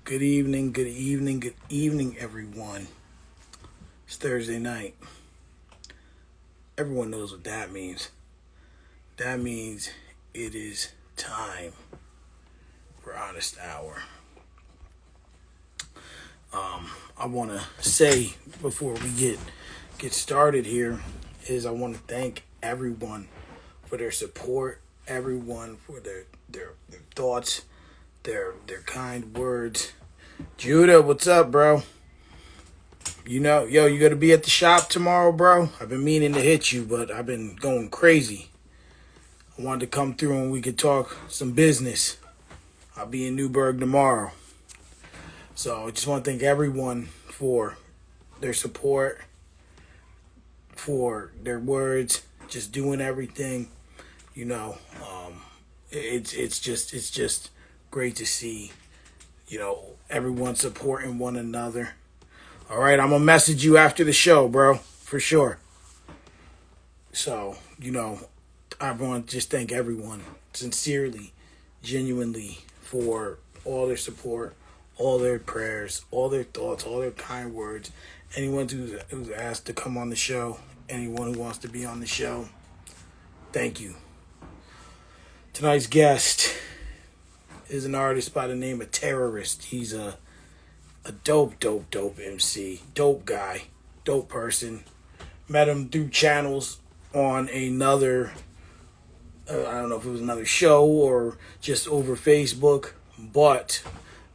Good evening, good evening, everyone. It's Thursday night. Everyone knows what that means. That means it is time for Honest Hour. I want to say before we get started here is I want to thank everyone for their support, everyone for their thoughts, their kind words. Judah, what's up, bro? You gonna be at the shop tomorrow, bro? I've been meaning to hit you, but I've been going crazy. I wanted to come through and we could talk some business. I'll be in Newburgh tomorrow. So I just want to thank everyone for their support, for their words, just doing everything. You know, it's just great to see, everyone supporting one another. All right, I'm gonna message you after the show, bro, for sure. So, I want to just thank everyone sincerely, genuinely for all their support, all their prayers, all their thoughts, all their kind words. Anyone who's asked to come on the show, anyone who wants to be on the show, thank you. Tonight's guest is an artist by the name of Terruhwrist. He's a dope MC, dope guy, dope person. Met him through channels on another I don't know if it was another show or just over Facebook, but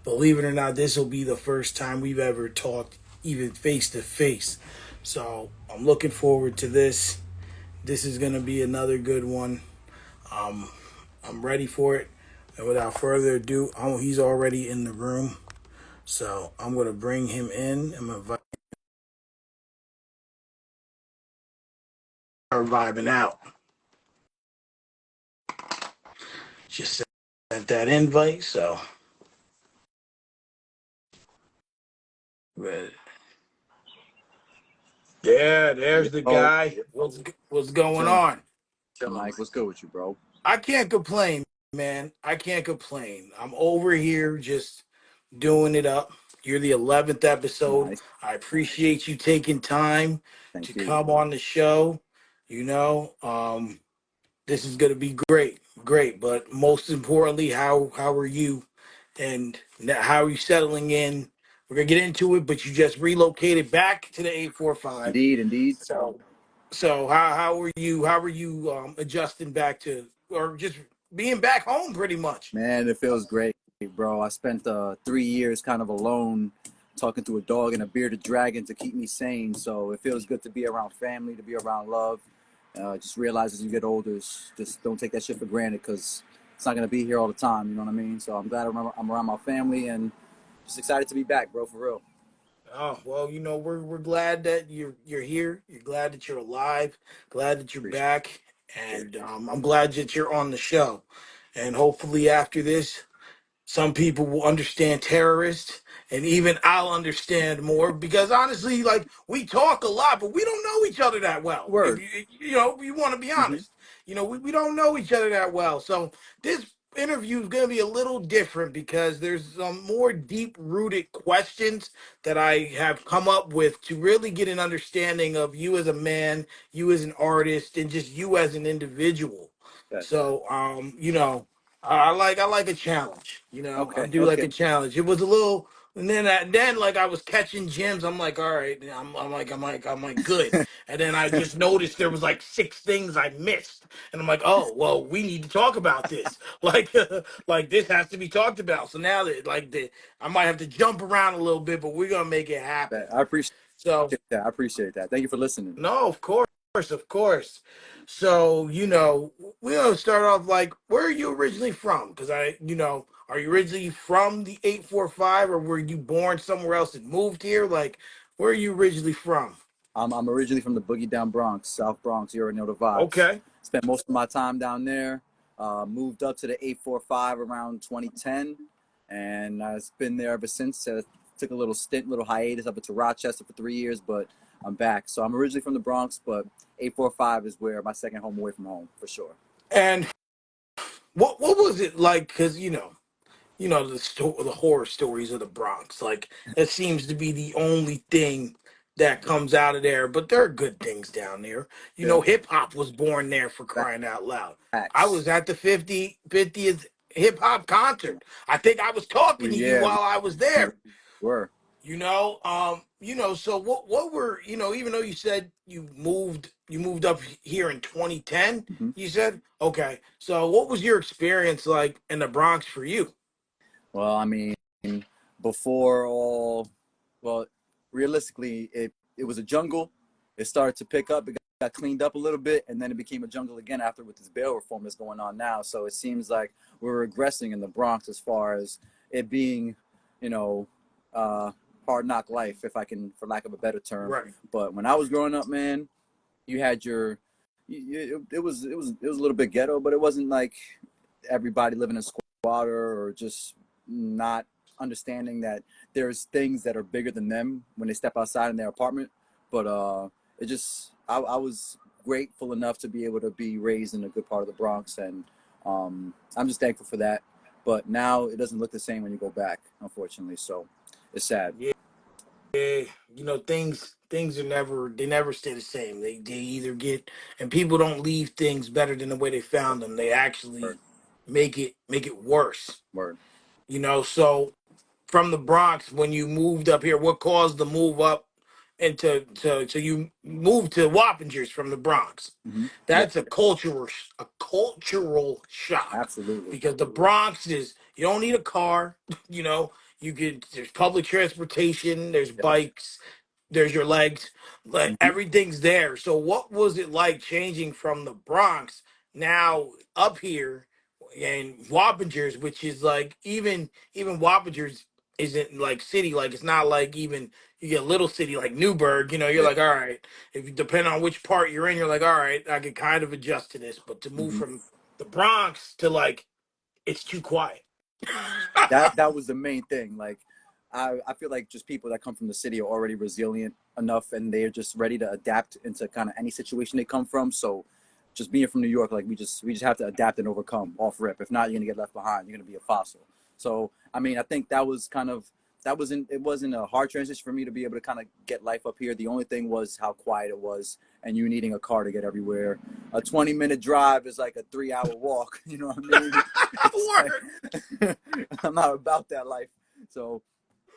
believe it or not, this will be the first time we've ever talked even face to face. So I'm looking forward to this. This is going to be another good one. I'm ready for it. And without further ado, he's already in the room. So I'm going to bring him in. I'm going to start vibing out. Just sent that invite, so. But yeah, there's the Oh, guy. What's going chilling, on? Mike. What's good with you, bro? I can't complain, man. I can't complain. I'm over here just doing it up. You're the 11th episode. Nice. I appreciate you taking time to Thank you. come on the show. You know, this is gonna be great, great. But most importantly, how are you, and how are you settling in? We're gonna get into it, but you just relocated back to the 845. Indeed, indeed. So so how are you adjusting back to, or just being back home pretty much? Man, it feels great, bro. I spent 3 years kind of alone, talking to a dog and a bearded dragon to keep me sane. So it feels good to be around family, to be around love. Just realize as you get older, just don't take that shit for granted because it's not gonna be here all the time. You know what I mean? So I'm glad I'm around my family and just excited to be back, bro. For real. Oh well, we're glad that you're here. You're glad that you're alive. Glad that you're Appreciate back, and I'm glad that you're on the show. And hopefully after this, some people will understand terrorists, and even I'll understand more because honestly, like we talk a lot, but we don't know each other that it. well. If Word. you want to be Mm-hmm. honest, we don't know each other that well. So this interview is going to be a little different because there's some more deep rooted questions that I have come up with to really get an understanding of you as a man, you as an artist, and just you as an individual. Okay. So I like a challenge. I Okay. do like Okay. a challenge. It was a little, and then like I was catching gems. I'm like, all right, I'm like good. And then I just noticed there was like six things I missed, and I'm like, oh well, we need to talk about this. Like, like this has to be talked about. So now that I might have to jump around a little bit, but we're gonna make it happen. I appreciate So that. I appreciate that. Thank you for listening. no, of course. So, we're gonna start off like, where are you originally from? Because are you originally from the 845, or were you born somewhere else and moved here? Like, where are you originally from? I'm originally from the Boogie Down Bronx, South Bronx. You already know the vibes. Okay. Spent most of my time down there. Moved up to the 845 around 2010, and I've been there ever since. Took a little stint, little hiatus up into Rochester for 3 years, but I'm back. So I'm originally from the Bronx, but 845 is where my second home away from home for sure. And what was it like? Because the horror stories of the Bronx. Like that seems to be the only thing that comes out of there. But there are good things down there. Yeah. Hip hop was born there, for crying out loud. I Facts. was at the 50th hip hop concert. I think I was talking to you Yeah, while I was we there. were. So what were, even though you said you moved up here in 2010, Hmm. you said, okay. So what was your experience like in the Bronx for you? Well, I mean, before all, well, realistically, it was a jungle. It started to pick up. It got cleaned up a little bit, and then it became a jungle again after with this bail reform that's going on now. So it seems like we're regressing in the Bronx as far as it being, you know, uh, hard knock life, if I can, for lack of a better term. Right. But when I was growing up, man, you had your, it was a little bit ghetto, but it wasn't like everybody living in squatter or just not understanding that there's things that are bigger than them when they step outside in their apartment. But it just I was grateful enough to be able to be raised in a good part of the Bronx, and I'm just thankful for that. But now it doesn't look the same when you go back, unfortunately. So it's sad. Yeah. Things they never stay the same. They either get, and people don't leave things better than the way they found them. They Word, actually make it worse. word. So from the Bronx, when you moved up here, what caused the move up into so you moved to Wappingers from the Bronx? Mm-hmm. Yeah, That's a cultural shock, absolutely. because the Bronx is, you don't need a car. you know there's public transportation, there's Yep. bikes, there's your legs, like Mm-hmm. everything's there. So what was it like changing from the Bronx now up here and Wappingers, which is like, even Wappingers isn't like city, like it's not like, even you get a little city like Newburgh, you're Yeah. like, all right, if you depend on which part you're in, you're like, all right, I can kind of adjust to this. But to move Mm-hmm. from the Bronx to, like, it's too quiet. That was the main thing. Like, I feel like just people that come from the city are already resilient enough, and they're just ready to adapt into kind of any situation they come from. So, just being from New York, like we just have to adapt and overcome off rip. If not, you're gonna get left behind. You're gonna be a fossil. So, I mean, I think that was kind of that wasn't it wasn't a hard transition for me to be able to kind of get life up here. The only thing was how quiet it was, and you needing a car to get everywhere. A 20-minute drive is like a 3-hour walk. You know what I mean? It's like Word. I'm not about that life. So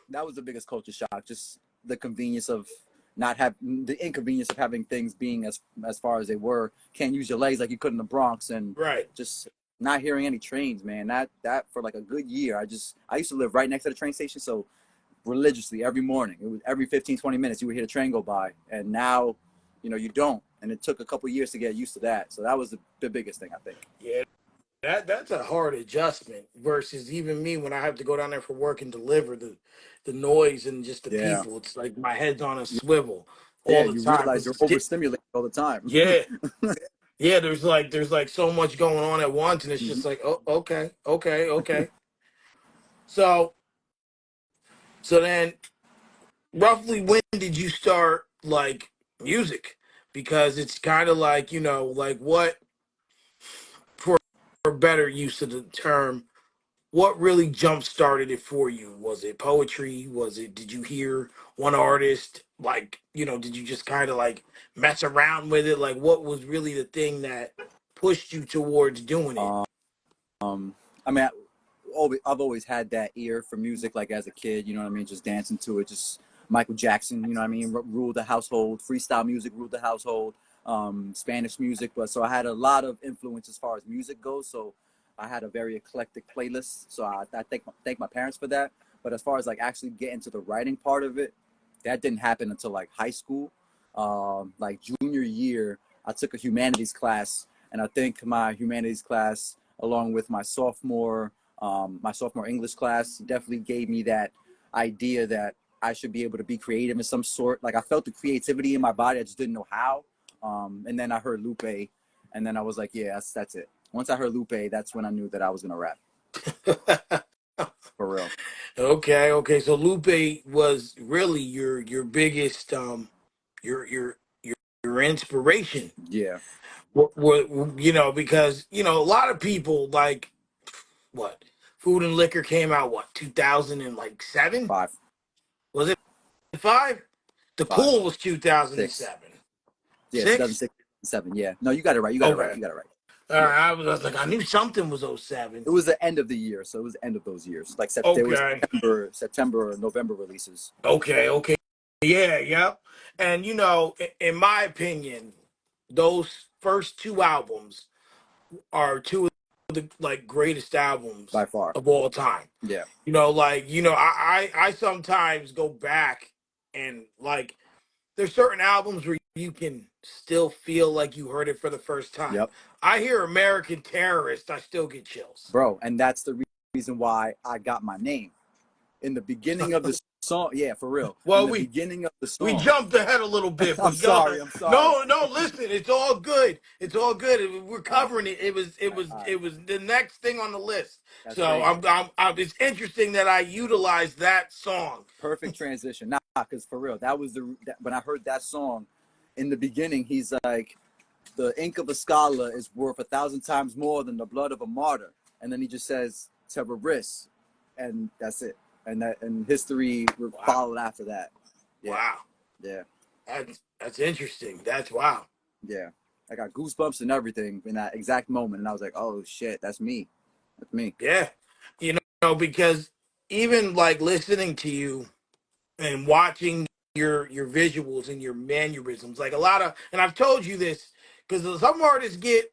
that was the biggest culture shock. Just the convenience of not have the inconvenience of having things being as far as they were. Can't use your legs like you could in the Bronx, and Right. just not hearing any trains, man. That for like a good year. I used to live right next to the train station, so religiously every morning, it was every 15, 20 minutes you would hear the train go by, and now, you don't. And it took a couple years to get used to that. So that was the biggest thing, I think. Yeah. That's a hard adjustment versus even me when I have to go down there for work and deliver the noise and just the Yeah. people. It's like my head's on a swivel all Yeah, the you time realize because you're it's overstimulated all the time. yeah, yeah. There's like so much going on at once, and it's Hmm. just like, oh, okay, okay, okay. So so then, roughly when did you start, like, music? Because it's kind of like, like, what, for better use of the term, what really jump started it for you? Was it poetry? Did you hear one artist? Like, did you just kind of like mess around with it? Like, what was really the thing that pushed you towards doing it? Um, I mean, I've always had that ear for music, like as a kid, you know what I mean? Just dancing to it, just Michael Jackson, you know what I mean? Ruled the household, freestyle music ruled the household, Spanish music. But so I had a lot of influence as far as music goes. So I had a very eclectic playlist. So I thank my parents for that. But as far as like actually getting to the writing part of it, that didn't happen until like high school. Like junior year, I took a humanities class, and I think my humanities class, along with my sophomore English class, definitely gave me that idea that I should be able to be creative in some sort. Like I felt the creativity in my body, I just didn't know how. And then I heard Lupe, and then I was like, yeah, that's it. Once I heard Lupe, that's when I knew that I was gonna rap for real. Okay, okay. So Lupe was really your biggest, your inspiration. Yeah. Because a lot of people, like, what, Food and Liquor came out what 2007? 5, Was it 5? The 5, Cool was 6. 2007. Yeah, 6? 2006, 7. Yeah. No, you got it right. You got it right. Okay. You got it right. All Yeah. right. I was like, I knew something was '07. It was the end of the year, so it was the end of those years. Like there was Okay. September or November releases. Okay. Okay. Yeah. Yep. And in my opinion, those first two albums are two of the like greatest albums By far. of all time. Yeah. I sometimes go back and like there's certain albums where you can still feel like you heard it for the first time. Yep. I hear American Terrorist, I still get chills. Bro, and that's the reason why I got my name. In the beginning of the song, yeah, for real. In Well, the we beginning of the we song. jumped ahead a little bit, I'm but go ahead. sorry. I'm sorry. No, no, listen, it's all good. It's all good. We're All right. covering it. It was it was All right. it was the next thing on the list. That's So crazy. it's interesting that I utilized that song. Perfect transition. Nah, because for real, when I heard that song in the beginning, he's like, the ink of a scholar is worth 1,000 times more than the blood of a martyr. And then he just says Terruhwrist, and that's it. And history followed after that. Yeah. Wow. Yeah. That's interesting. That's wow. Yeah. I got goosebumps and everything in that exact moment. And I was like, oh shit, that's me. That's me. Yeah. Because even like listening to you and watching your visuals and your mannerisms, like a lot of, and I've told you this because some artists get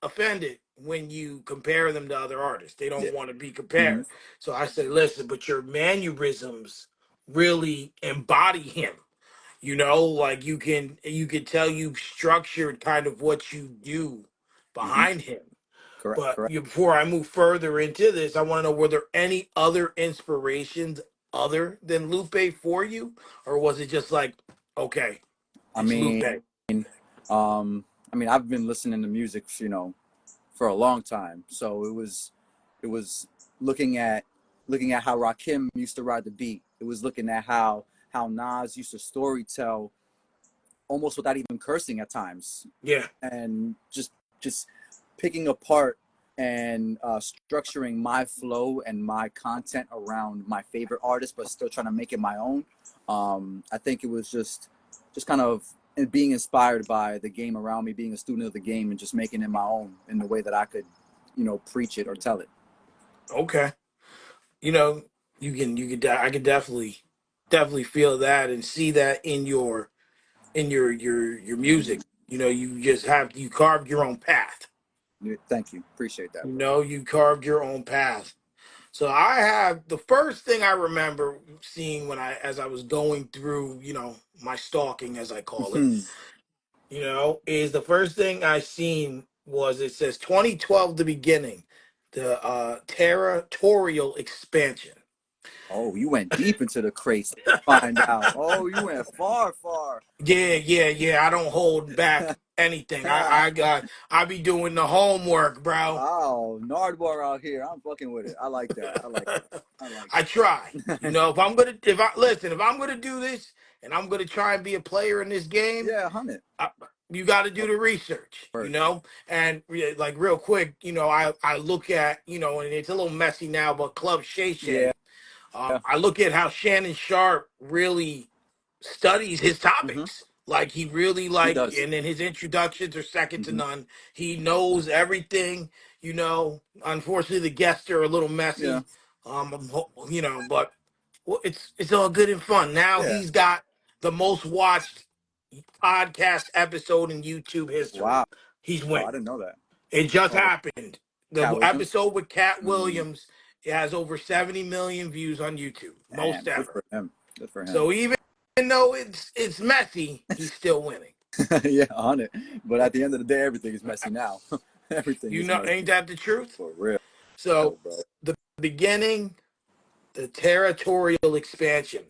offended when you compare them to other artists. They Yeah. don't want to be Mm-hmm. compared. So I say, listen, but your mannerisms really embody him. Like you can tell you've structured kind of what you do Mm-hmm. behind him. Correct. But Correct. before I move further into this, I want to know, were there any other inspirations other than Lupe for you? Or was it just like, okay, I it's Lupe? mean, I've been listening to music, for a long time. So it was looking at how Rakim used to ride the beat. It was looking at how Nas used to story tell almost without even cursing at times, Yeah. and just picking apart and structuring my flow and my content around my favorite artist, but still trying to make it my own. I think it was just kind of being inspired by the game around me, being a student of the game, and just making it my own in the way that I could, preach it or tell it. Okay. You know, I could definitely feel that and see that in your music. You carved your own path. Thank you, appreciate that, bro. You carved your own path. So I have the first thing I remember seeing as I was going through, my stalking, as I call it, is the first thing I seen was it says 2012, the beginning, the territorial expansion. Oh, you went deep into the crates to find out. Oh, you went far, far. Yeah, yeah, yeah. I don't hold back anything. I be doing the homework, bro. Wow, Nardwar out here. I'm fucking with it. I like that. I like it. I like I try. it. If I'm gonna do this and I'm gonna try and be a player in this game, Yeah, 100. I, you got to do the research, Word. and like real quick, I look at, and it's a little messy now, but Club Shay Yeah. Shay, I look at how Shannon Sharp really studies his Mm-hmm. topics. Like he really He does. and then his introductions are second to Mm-hmm. none. He knows everything. Unfortunately, the guests are a little Yeah. messy. But well, it's all good and fun. Now Yeah. he's got the most watched podcast episode in YouTube history. Wow. He's Oh, I winning. didn't know that. It just Oh, happened. The Cat Williams. episode with Cat Mm, Williams, it has over 70 million views on YouTube, most damn. Good ever. for him. Good for him. So even though it's messy, he's still winning. Yeah, 100. But at the end of the day, everything is messy now. Everything is messy. Ain't that the truth? For real, So bro. the beginning, the territorial expansion,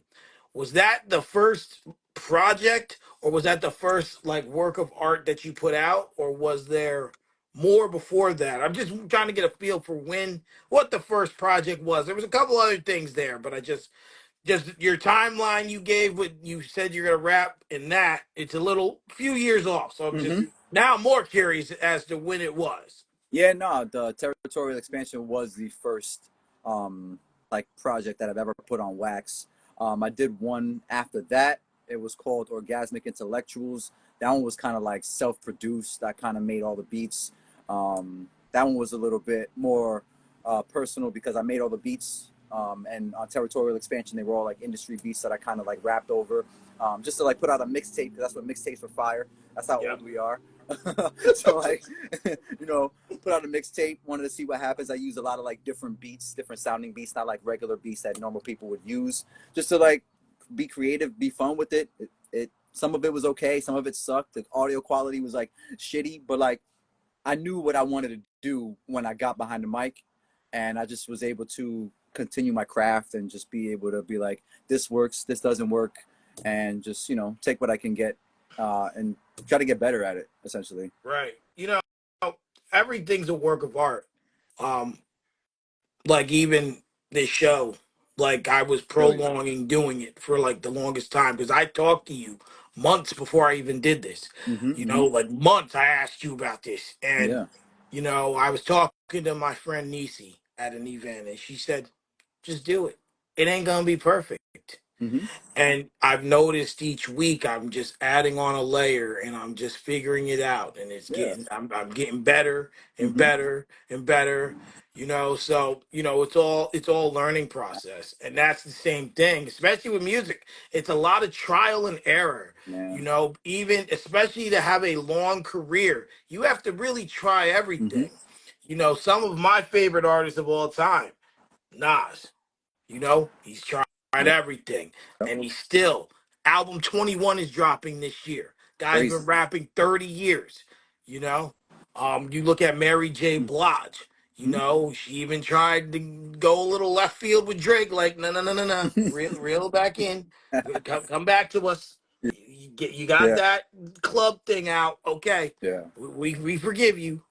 was that the first project, or was that the first like work of art that you put out, or was there more before that? I'm just trying to get a feel for what the first project was. There was a couple other things there, but I just your timeline you gave, what you said you're gonna rap in that, it's a little few years off. So Mm-hmm. now I'm more curious as to when it was. Yeah, no, the territorial expansion was the first like project that I've ever put on wax. I did one after that. It was called Orgasmic Intellectuals. That one was kind of like self-produced. I kind of made all the beats. That one was a little bit more personal because I made all the beats. And on Territorial Expansion, they were all like industry beats that I kind of like rapped over, just to like put out a mixtape. Because that's what mixtapes were fire. That's how old we are. So like, you know, put out a mixtape. Wanted to see what happens. I used a lot of like different beats, different sounding beats, not like regular beats that normal people would use, just to like be creative, be fun with it. It some of it was okay, some of it sucked. The audio quality was like shitty, but like I knew what I wanted to do when I got behind the mic, and I just was able to continue my craft and just be able to be like, this works, this doesn't work, and just, you know, take what I can get, and try to get better at it, essentially. Right. You know, everything's a work of art. Um, like even this show, like I was Really. prolonging doing it for like the longest time because I talked to you months before I even did this. Mm-hmm, You mm-hmm. know, like months I asked you about this, and Yeah. you know I was talking to my friend Nisi at an event, and she said, "Just do it. It ain't gonna be perfect." Mm-hmm. And I've noticed each week I'm just adding on a layer and I'm just figuring it out. And it's Yeah. getting, I'm getting better and Mm-hmm. better and better, you know. So, you know, it's all learning process. And that's the same thing, especially with music. It's a lot of trial and error, you Man. know, even especially to have a long career, you have to really try Mm-hmm. everything. You know, some of my favorite artists of all time, Nas. You know, he's tried Yeah. everything, and he's still. Album 21 is dropping this year. Guy's been Crazy. rapping 30 years. You know, you look at Mary J. Blige. You Mm-hmm. know, she even tried to go a little left field with Drake. Like, no, no, no, no, no, reel back in. Come back to us. You got Yeah. that club thing out. Okay, Yeah. we forgive you.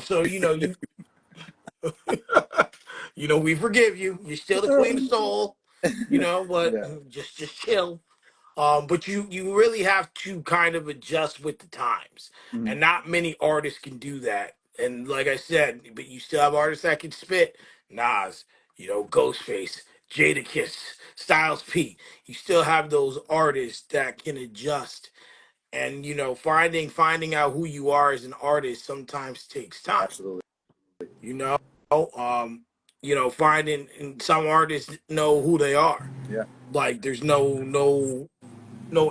So you know you you know, we forgive you. You're still the queen of soul, you know, but Yeah. just chill. But you really have to kind of adjust with the times, Mm-hmm. and not many artists can do that. And like I said, but you still have artists that can spit. Nas, you know, Ghostface, Jadakiss, Styles P. You still have those artists that can adjust, and you know, finding out who you are as an artist sometimes takes time. Absolutely. You know, um, finding and some artists know who they are. Yeah. Like there's no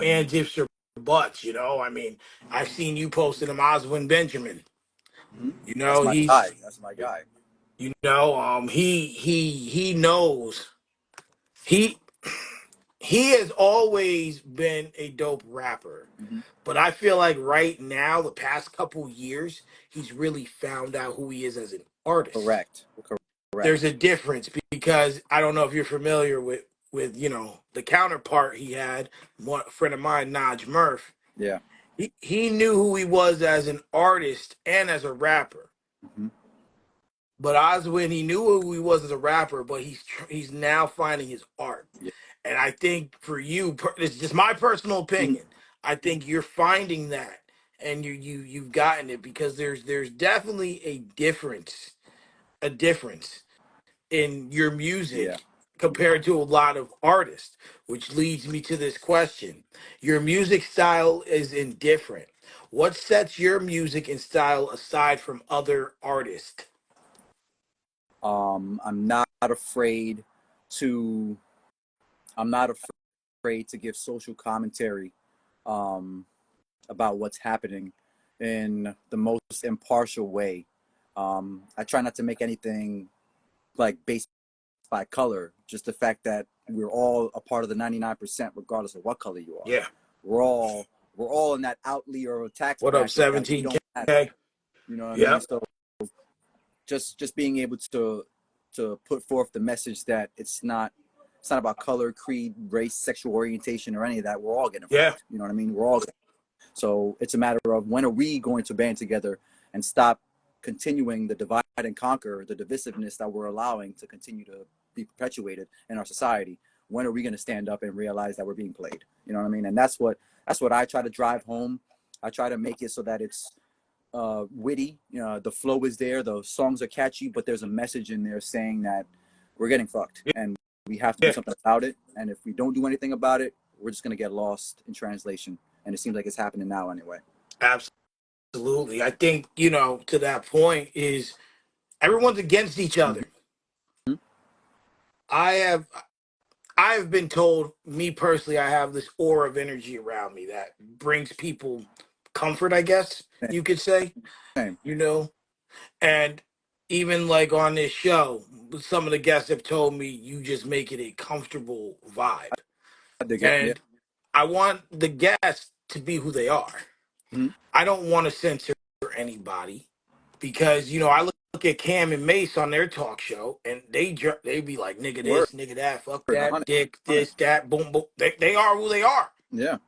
ands, ifs, or buts. You know, I mean, I've seen you posting him, Oswin Benjamin. Mm-hmm. You That's know, my he's guy. That's my guy. he knows he he has always been a dope rapper. Mm-hmm. But I feel like right now, the past couple years, he's really found out who he is as an artist. Correct. There's Correct. a difference because I don't know if you're familiar with you know the counterpart he had, one friend of mine, Naj Murph. Yeah. He knew who he was as an artist and as a rapper. Mm-hmm. But Oswin, he knew who he was as a rapper, but he's now finding his art. Yeah. And I think for you, it's just my personal Mm-hmm. opinion. I think you're finding that, and you've gotten it because there's definitely a difference in your Yeah. music compared to a lot of artists, which leads me to this question. Your music style is indifferent. What sets your music and style aside from other artists? I'm not afraid to. I'm not afraid to give social commentary, um, about what's happening in the most impartial way. I try not to make anything like based by color. Just the fact that we're all a part of the 99%, regardless of what color you are. Yeah. We're all we're all in that outlier or tax What up, bracket that we don't have. 17K? You know what I mean? Yep. So just being able to put forth the message that it's not about color, creed, race, sexual orientation, or any of that. We're all getting Yeah. fucked. You know what I mean? We're all. So it's a matter of when are we going to band together and stop continuing the divide and conquer, the divisiveness that we're allowing to continue to be perpetuated in our society. When are we going to stand up and realize that we're being played? You know what I mean? And that's what I try to drive home. I try to make it so that it's witty. You know, the flow is there, the songs are catchy, but there's a message in there saying that we're getting fucked, and we have to do Yeah, something about it. And if we don't do anything about it, we're just gonna get lost in translation. And it seems like it's happening now anyway. absolutely. I think, to that point is everyone's against each other. Mm-hmm. I have I have been told, me personally, I have this aura of energy around me that brings people comfort, I guess you could say, Same. you know. And even like on this show, some of the guests have told me you just make it a comfortable vibe. They get yeah. And I want the guests to be who they are. Mm-hmm. I don't want to censor anybody because I look at Cam and Mace on their talk show and they be like nigga Word, this, nigga that, fuck a that, hundred, dick hundred. this, that, boom, boom. They are who they are, Yeah,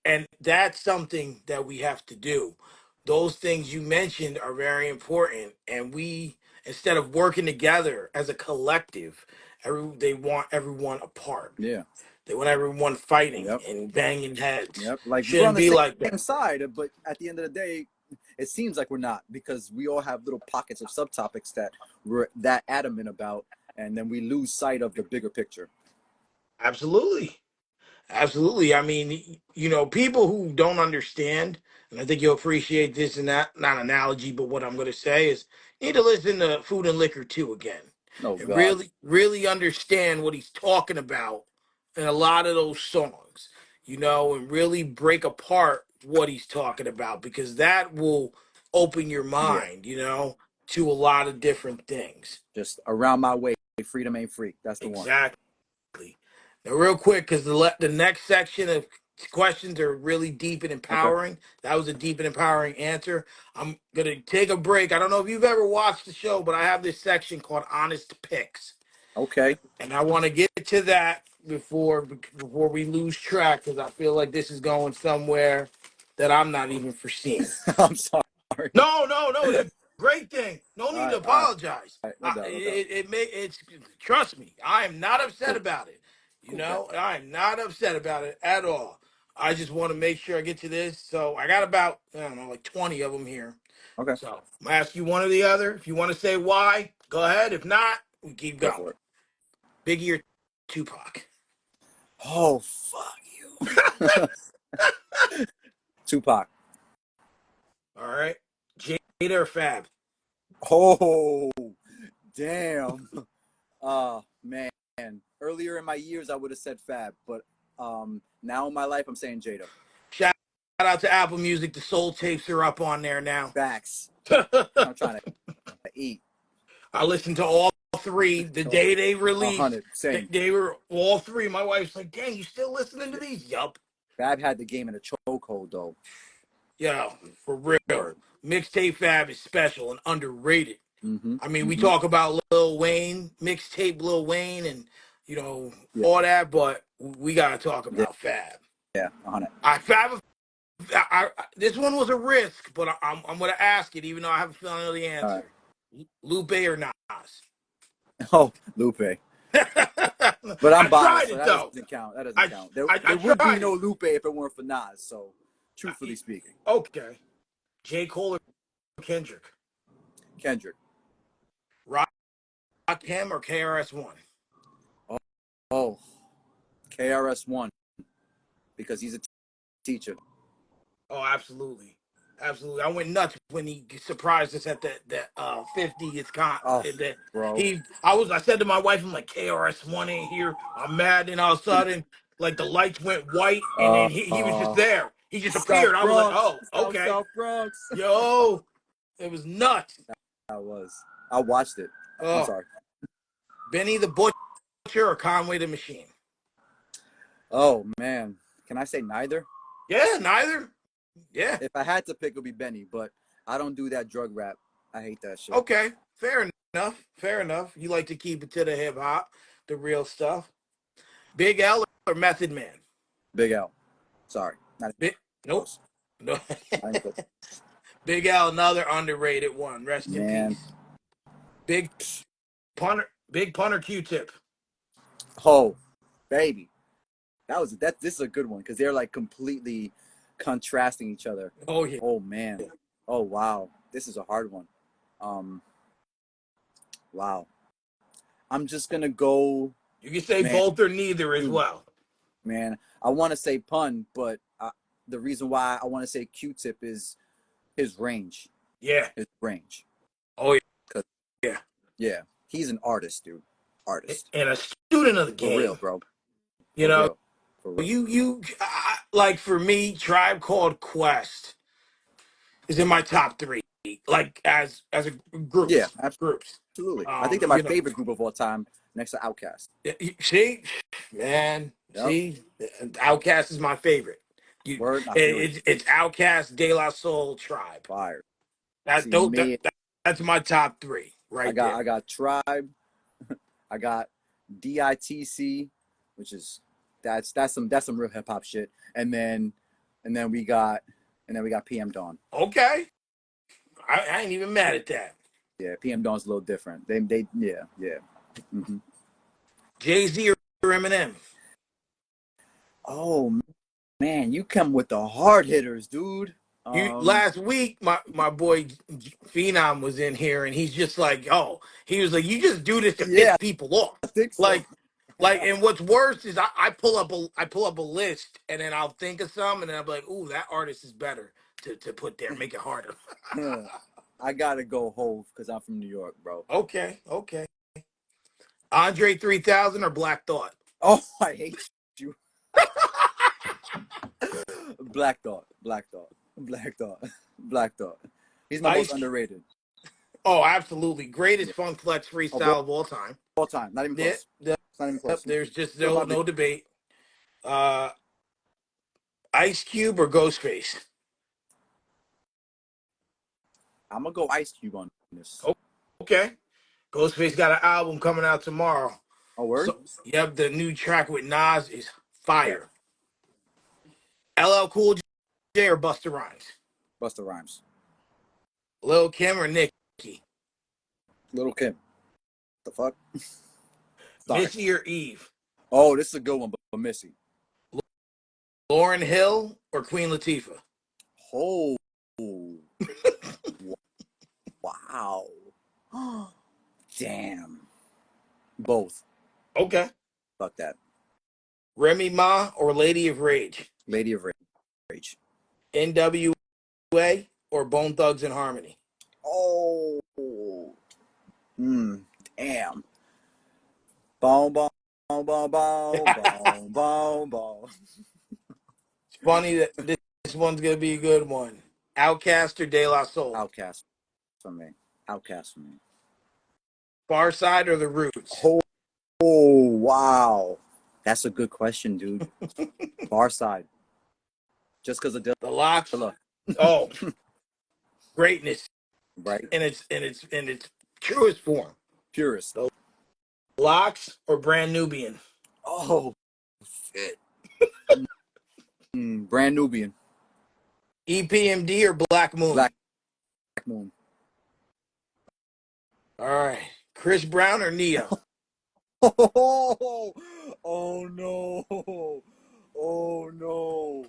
and that's something that we have to do. Those things you mentioned are very important, and we, instead of working together as a collective, they want everyone apart. yeah, They want everyone fighting yep, and banging heads. yep. Like we're on Shouldn't the be like same that. side, but at the end of the day, it seems like we're not because we all have little pockets of subtopics that we're that adamant about, and then we lose sight of the bigger picture. Absolutely. Absolutely. I mean, people who don't understand, and I think you'll appreciate this and that, not analogy, but what I'm going to say is you need to listen to Food and Liquor 2 again Oh and God, really, really understand what he's talking about in a lot of those songs, and really break apart what he's talking about because that will open your yeah. mind, to a lot of different things. Just around my way, freedom ain't free. That's the one. Exactly. Now, real quick, because the next section of questions are really deep and Okay, empowering. That was a deep and empowering answer. I'm gonna take a break. I don't know if you've ever watched the show, but I have this section called Honest Picks, okay. and I want to get to that before we lose track, because I feel like this is going somewhere that I'm not even foreseeing. I'm sorry. No, no, no. It's a great thing. No All need to right, all apologize. right. No doubt, no doubt. It's trust me. I am not upset Cool, about it. cool cat. I am not upset about it at all. I just want to make sure I get to this. So I got about, I don't know, like 20 of them here. Okay, So I'm gonna ask you one or the other. If you want to say why, go ahead. If not, we keep go going. for it. Biggie or Tupac? Oh fuck you. Tupac. All right. Jada or Fab? Oh damn. Man. Earlier in my years, I would have said Fab, but now in my life, I'm saying Jada. Shout out to Apple Music. The Soul tapes are up on there now. Facts. I'm trying to eat. I listened to all three the day they released. 100. Same. They were all three. My wife's like, "Dang, you still listening to these?" Yup. Fab had the game in a chokehold, though. Yeah, for real. Word. Mixtape Fab is special and underrated. Mm-hmm. I mean, we Mm-hmm. talk about Lil Wayne, mixtape Lil Wayne, and Yeah. all that, but we gotta talk Yeah. about Fab. Yeah. 100. This one was a risk, but I'm gonna ask it, even though I have a feeling I know the All right. answer. Lupe or Nas? Oh, Lupe. But I'm I biased, tried so it that though. doesn't count. That doesn't I count. I There would be tried no it. Lupe if it weren't for Nas. So, truthfully speaking, Okay. J. Cole or Kendrick? Kendrick. Rock him or KRS-One? Oh, oh, KRS-One because he's a teacher. Oh, absolutely. Absolutely. I went nuts when he surprised us at the 50th con. Oh, That bro. I said to my wife, I'm like, KRS-One ain't here. I'm mad. And all of a sudden, like the lights went white and then he was just Uh, there. He just South appeared. I was like, Bronx. oh, okay. South Bronx. Yo, it was nuts. I was. I watched it. I'm Oh, sorry. Benny the Butcher or Conway the Machine? Oh man, can I say neither? Yeah, neither. Yeah. If I had to pick, it would be Benny, but I don't do that drug rap. I hate that shit. Okay. Fair enough. Fair enough. You like to keep it to the hip hop, the real stuff. Big L or Method Man? Big L. Sorry, not Big Nope. close. No. Not even close. Big L, another underrated one. Rest in Man. peace. Big big punter Q-tip. Oh, baby. This is a good one because they're like completely contrasting each other. Oh yeah. Oh man. Oh wow. This is a hard one. Um wow. I'm just gonna go, You can say man. both or neither as well. Man, I want to say pun, but the reason why I want to say Q-Tip is his range. Yeah. His range. Oh yeah. 'Cause, Yeah. yeah, he's an artist, dude. Artist. And a student of the For real, game. bro. You For know, real. For real. you like for me, Tribe Called Quest is in my top three. Like as a Yeah, groups. absolutely. I think they're my You know, favorite group of all time, next to Outkast. see, man, Yep. see, Outcast is my favorite. Word, I feel you. It's Outcast, De La Soul, Tribe. Fire. That, See those, that, me, that that's my top three right I there. got Tribe, I got DITC, which is that's some real hip hop shit. And then we got PM Dawn. Okay, I ain't even mad at that. Yeah, PM Dawn's a little different. They yeah, yeah. Mm-hmm. Jay-Z or Eminem? Oh man, you come with the hard hitters, dude. Last week, my boy Phenom was in here, and he's just like, oh, he was like, you just do this to piss Yeah, people off, I think so. like, and what's worse is I pull up a list, and then I'll think of some, and then I'm like, ooh, that artist is better to put there, make it harder. I gotta go Hove because I'm from New York, bro. Okay. Andre 3000 or Black Thought? Oh, I hate you. Black Thought, Black Thought, Black Thought, Black Thought. He's my most Ice. underrated. Oh, absolutely, Yeah. greatest Funk Flex Of freestyle of all time. all time. Not even Yeah, close. It's not even close. there's just Still my no debate. Uh, Ice Cube or Ghostface? I'm gonna go Ice Cube on this. Oh, okay. Ghostface got an album coming out tomorrow. Oh, word? So, yep, the new track with Nas is Bet. fire. LL Cool J or Busta Rhymes? Busta Rhymes. Lil Kim or Nicki? Little Kim. The fuck? Sorry. Missy or Eve? Oh, this is a good one, but Missy. Lauryn Hill or Queen Latifah? Oh, wow. Damn. Both. Okay. Fuck that. Remy Ma or Lady of Rage? Lady of Rage. NWA or Bone Thugs and Harmony? Oh. Damn. Boom, boom, boom, boom, boom, boom, boom, boom. It's funny that this one's gonna be a good one. Outcast or De La Soul? Outcast for me. Outcast for me. Far Side or The Roots? Oh, oh, wow. That's a good question, dude. Far side. Just because of The Locks? Dilla. Oh, greatness Right? in its truest form. Purist. The Locks or Brand Nubian? Oh, shit. Brand Nubian. EPMD or Black Moon? Black Moon. All right. Chris Brown or Neo? Oh, oh no. Oh no.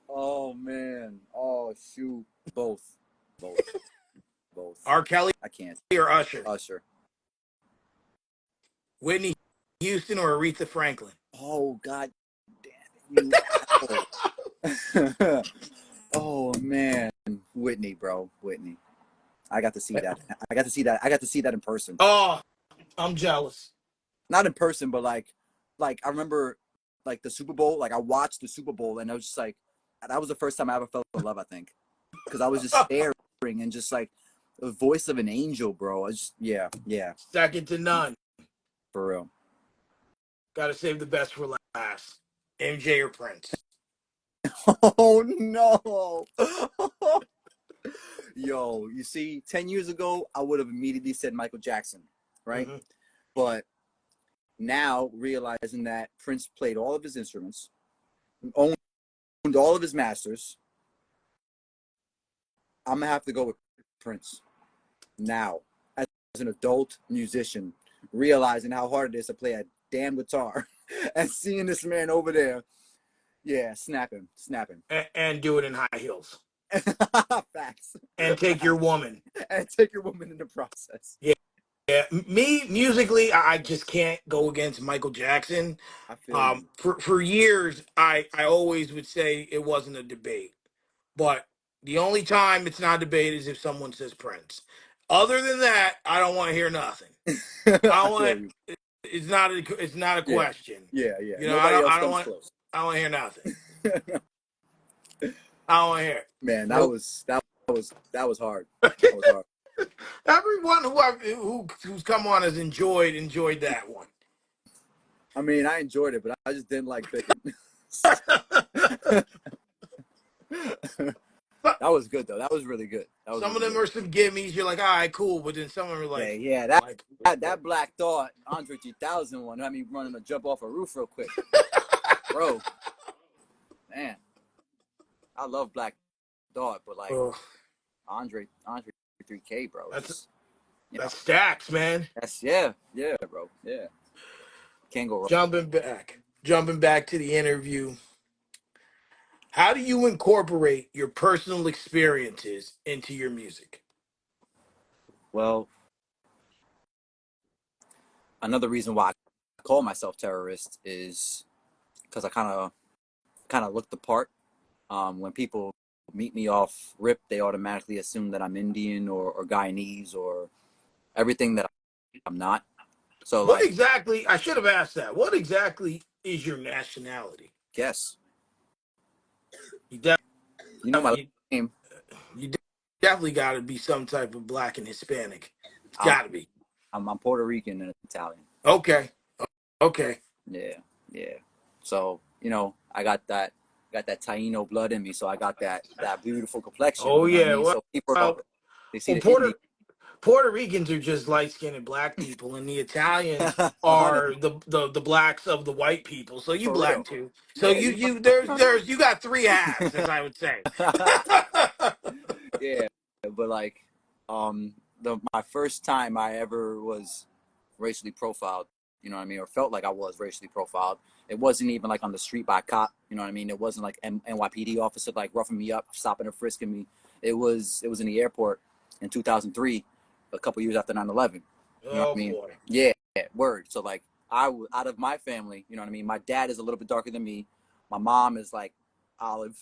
Oh man. Oh shoot. Both. Both. Both. R. Kelly I can't. or Usher? Usher. Whitney Houston or Aretha Franklin? Oh god damn it, you asshole. Oh man. Whitney, bro. Whitney. I got to see that. I got to see that in person. Oh, I'm jealous. Not in person, but like I remember like the Super Bowl. Like I watched the Super Bowl and I was just like, that was the first time I ever felt in love, I think. Because I was just staring and just like the voice of an angel, bro. I just yeah, Second to none. for real. Gotta save the best for last. MJ or Prince? Oh no. Yo, you see, 10 years ago, I would have immediately said Michael Jackson, right? Mm-hmm. But now realizing that Prince played all of his instruments, owned all of his masters, I'm gonna have to go with Prince. Now, as an adult musician, realizing how hard it is to play a damn guitar and seeing this man over there, yeah, snapping. And do it in high heels. Facts. And take your woman. And take your woman in the process. Yeah, Me musically, I just can't go against Michael Jackson. I feel you. For years, I always would say it wasn't a debate, but the only time it's not a debate is if someone says Prince. Other than that, I don't want to hear nothing. I I don't feel want. you. It's not a Yeah, question. yeah, yeah. You know, Nobody else I don't comes want. close. I don't want to hear nothing. I don't want to hear it. Man, Nope. that was hard. That was hard. Everyone who's come on has enjoyed that one. I mean, I enjoyed it, but I just didn't like picking. That was good though. That was really good. That was Some of really them good. are some gimmies. You're like, all right, cool. But then some of them are Yeah, like, yeah. like, That Black Thought Andre 3000 one had me running a jump off a roof real quick, bro. Man, I love Black Thought, but like oh, Andre 3K, bro. that's Just you know, that's stacks, man. that's yeah, bro. Yeah, can't go wrong. Jumping back to the interview. How do you incorporate your personal experiences into your music? Well, another reason why I call myself terrorist is because I kind of look the part. When people meet me off rip, they automatically assume that I'm Indian or Guyanese or everything that I'm not. So What like, exactly? I should have asked that. What exactly is your nationality? guess You, de- you know my you, name. you definitely got to be some type of black and Hispanic. It's Um, got to be. I'm Puerto Rican and Italian. Okay. Okay. Yeah, yeah. So I got that Taino blood in me. So I got that beautiful complexion. Oh You know what I yeah. mean? So people Well, they see well, the Indian. Puerto Ricans are just light skinned black people, and the Italians 100 are the blacks of the white people. So you for black real. too. So Yeah, you you you know. there's you got three halves, as I would say. Yeah, but like, the my first time I ever was racially profiled, you know what I mean, or felt like I was racially profiled. It wasn't even like on the street by a cop, you know what I mean. It wasn't like NYPD officer like roughing me up, stopping and frisking me. It was in the airport in 2003, a couple years after 9/11. You know what Oh I mean? boy. Yeah, word. So like, out of my family, you know what I mean. My dad is a little bit darker than me. My mom is like olive.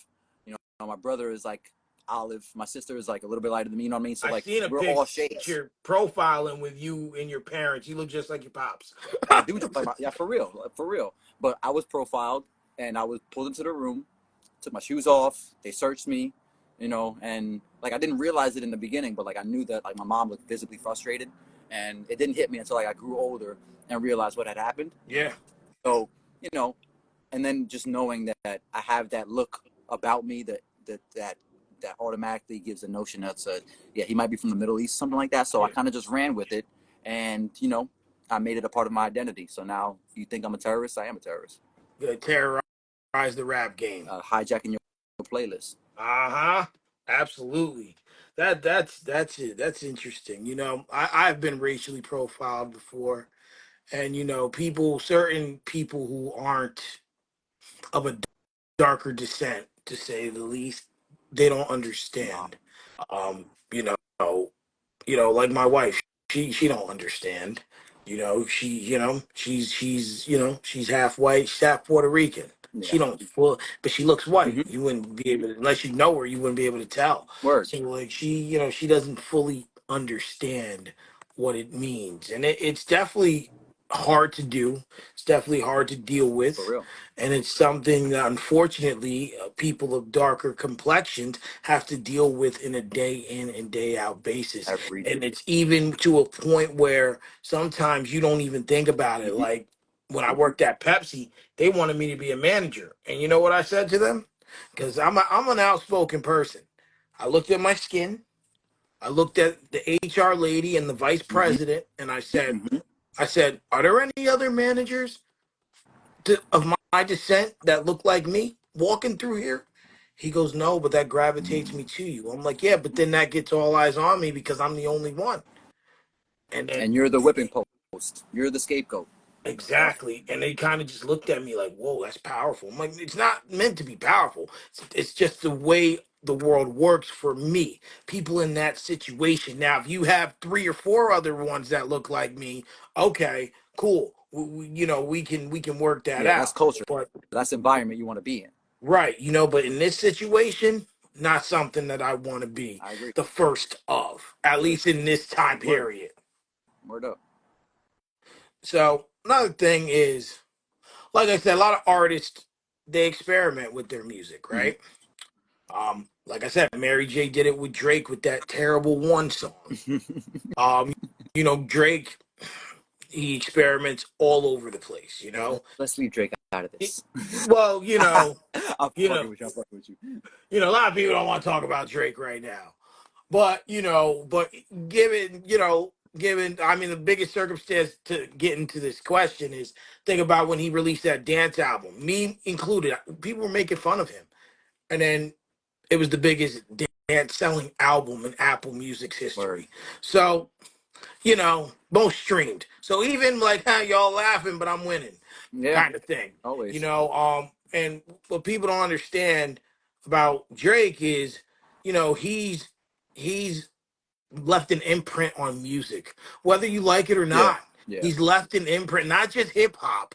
You know, my brother is like olive. My sister is like a little bit lighter than me. You know what I mean? So I like, seen a we're all shades. picture profiling with you and your parents. You look just like your pops. I do just like yeah, for real, for real. But I was profiled and I was pulled into the room, took my shoes off. They searched me, and like I didn't realize it in the beginning, but like I knew that like my mom looked visibly frustrated, and it didn't hit me until like I grew older and realized what had happened. Yeah. So you know, and then just knowing that I have that look about me that automatically gives a notion that's yeah, he might be from the Middle East, something like that. So I Yeah. kind of just ran with it, and I made it a part of my identity. So now you think I'm a terrorist? I am a terrorist. Terrorize the rap game. Hijacking your playlist. Uh-huh. Absolutely. That's it. That's interesting. I've been racially profiled before, and certain people who aren't of a darker descent, to say the least, they don't Nah. understand. Um, you know, like my wife, she don't understand. She's half white, she's half Puerto Rican. She Yeah. don't full, but she looks white. Mm-hmm. You wouldn't be able to, unless you know her, you wouldn't be able to tell. Word. So like she doesn't fully understand what it means, and it's definitely hard to do. It's definitely hard to deal For with, real. and it's something that unfortunately people of darker complexions have to deal with in a day in and day out basis. Every day. And it's even to a point where sometimes you don't even think about it. Mm-hmm. Like when I worked at Pepsi, they wanted me to be a manager. And you know what I said to them? Because I'm an outspoken person. I looked at my skin, I looked at the HR lady and the vice Mm-hmm. president, and Mm-hmm. I said, are there any other managers of my descent that look like me walking through here? He goes, no, but that gravitates me to you. I'm like, yeah, but then that gets all eyes on me because I'm the only one. And then And you're the whipping post. You're the scapegoat. Yep. Exactly. And they kind of just looked at me like, whoa, that's powerful. I'm like, it's not meant to be powerful. It's just the way the world works for me. People in that situation. Now, if you have three or four other ones that look like me, okay, cool. We can work that Yeah, that's out. culture. But That's environment you want to be in. right, but in this situation, not something that I want to be I agree. the first of, at Word. least in this time Word. period. Word up. So another thing is, like I said, a lot of artists they experiment with their music, Hmm. right? Like I said, Mary J did it with Drake with that terrible one song. Um, Drake, he experiments all over the place, Yeah, let's leave Drake out of It- this. well, I'm you fucking know, with you. I'm fucking with you. a lot of people don't want to talk about Drake right now. But given I mean the biggest circumstance to get into this question is think about when he released that dance album, me included. People were making fun of him, and then it was the biggest dance selling album in Apple Music's Word. history. So most streamed. So even like, y'all laughing, but I'm winning, Yeah, kind of thing. always. And what people don't understand about Drake is, he's left an imprint on music, whether you like it or Yeah, not. yeah, He's left an imprint, not just hip hop,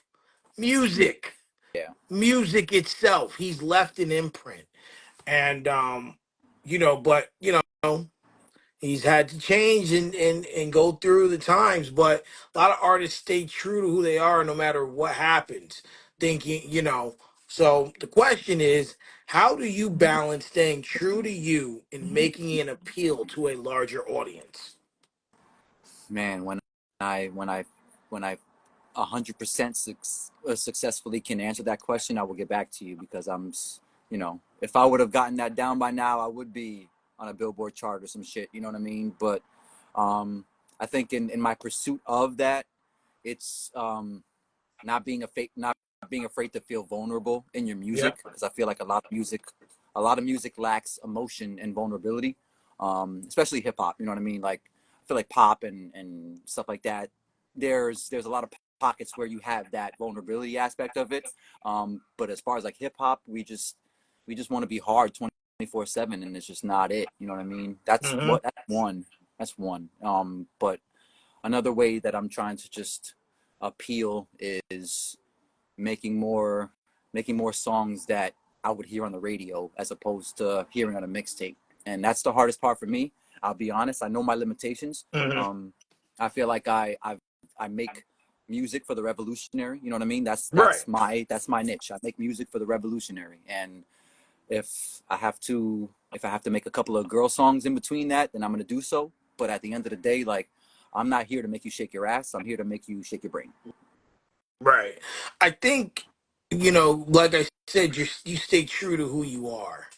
music, yeah. music itself. He's left an imprint, and but he's had to change and go through the times, but a lot of artists stay true to who they are no matter what happens. Thinking, So the question is, how do you balance staying true to you and making an appeal to a larger audience? Man, I when I when I 100% successfully can answer that question, I will get back to you because if I would have gotten that down by now, I would be on a Billboard chart or some shit. You know what I mean? But I think in my pursuit of that, it's not being afraid to feel vulnerable in your Yeah. music because I feel like a lot of music lacks emotion and vulnerability, especially hip hop. You know what I mean? Like I feel like pop and stuff like that. There's a lot of pockets where you have that vulnerability aspect of it. But as far as like hip hop, we just want to be hard 24/7, and it's just not it. You know what I mean? Hmm. That's one. That's one. But another way that I'm trying to just appeal is making more making more songs that I would hear on the radio as opposed to hearing on a mixtape. And that's the hardest part for me. I'll be honest. I know my limitations. Hmm. Um, I feel like I make music for the revolutionary. You know what I mean? That's Right. that's my that's my niche. I make music for the revolutionary. And if I have to make a couple of girl songs in between that, then I'm gonna do so. But at the end of the day, like I'm not here to make you shake your ass. I'm here to make you shake your brain. Right. I think, like I said, you stay true to who you are.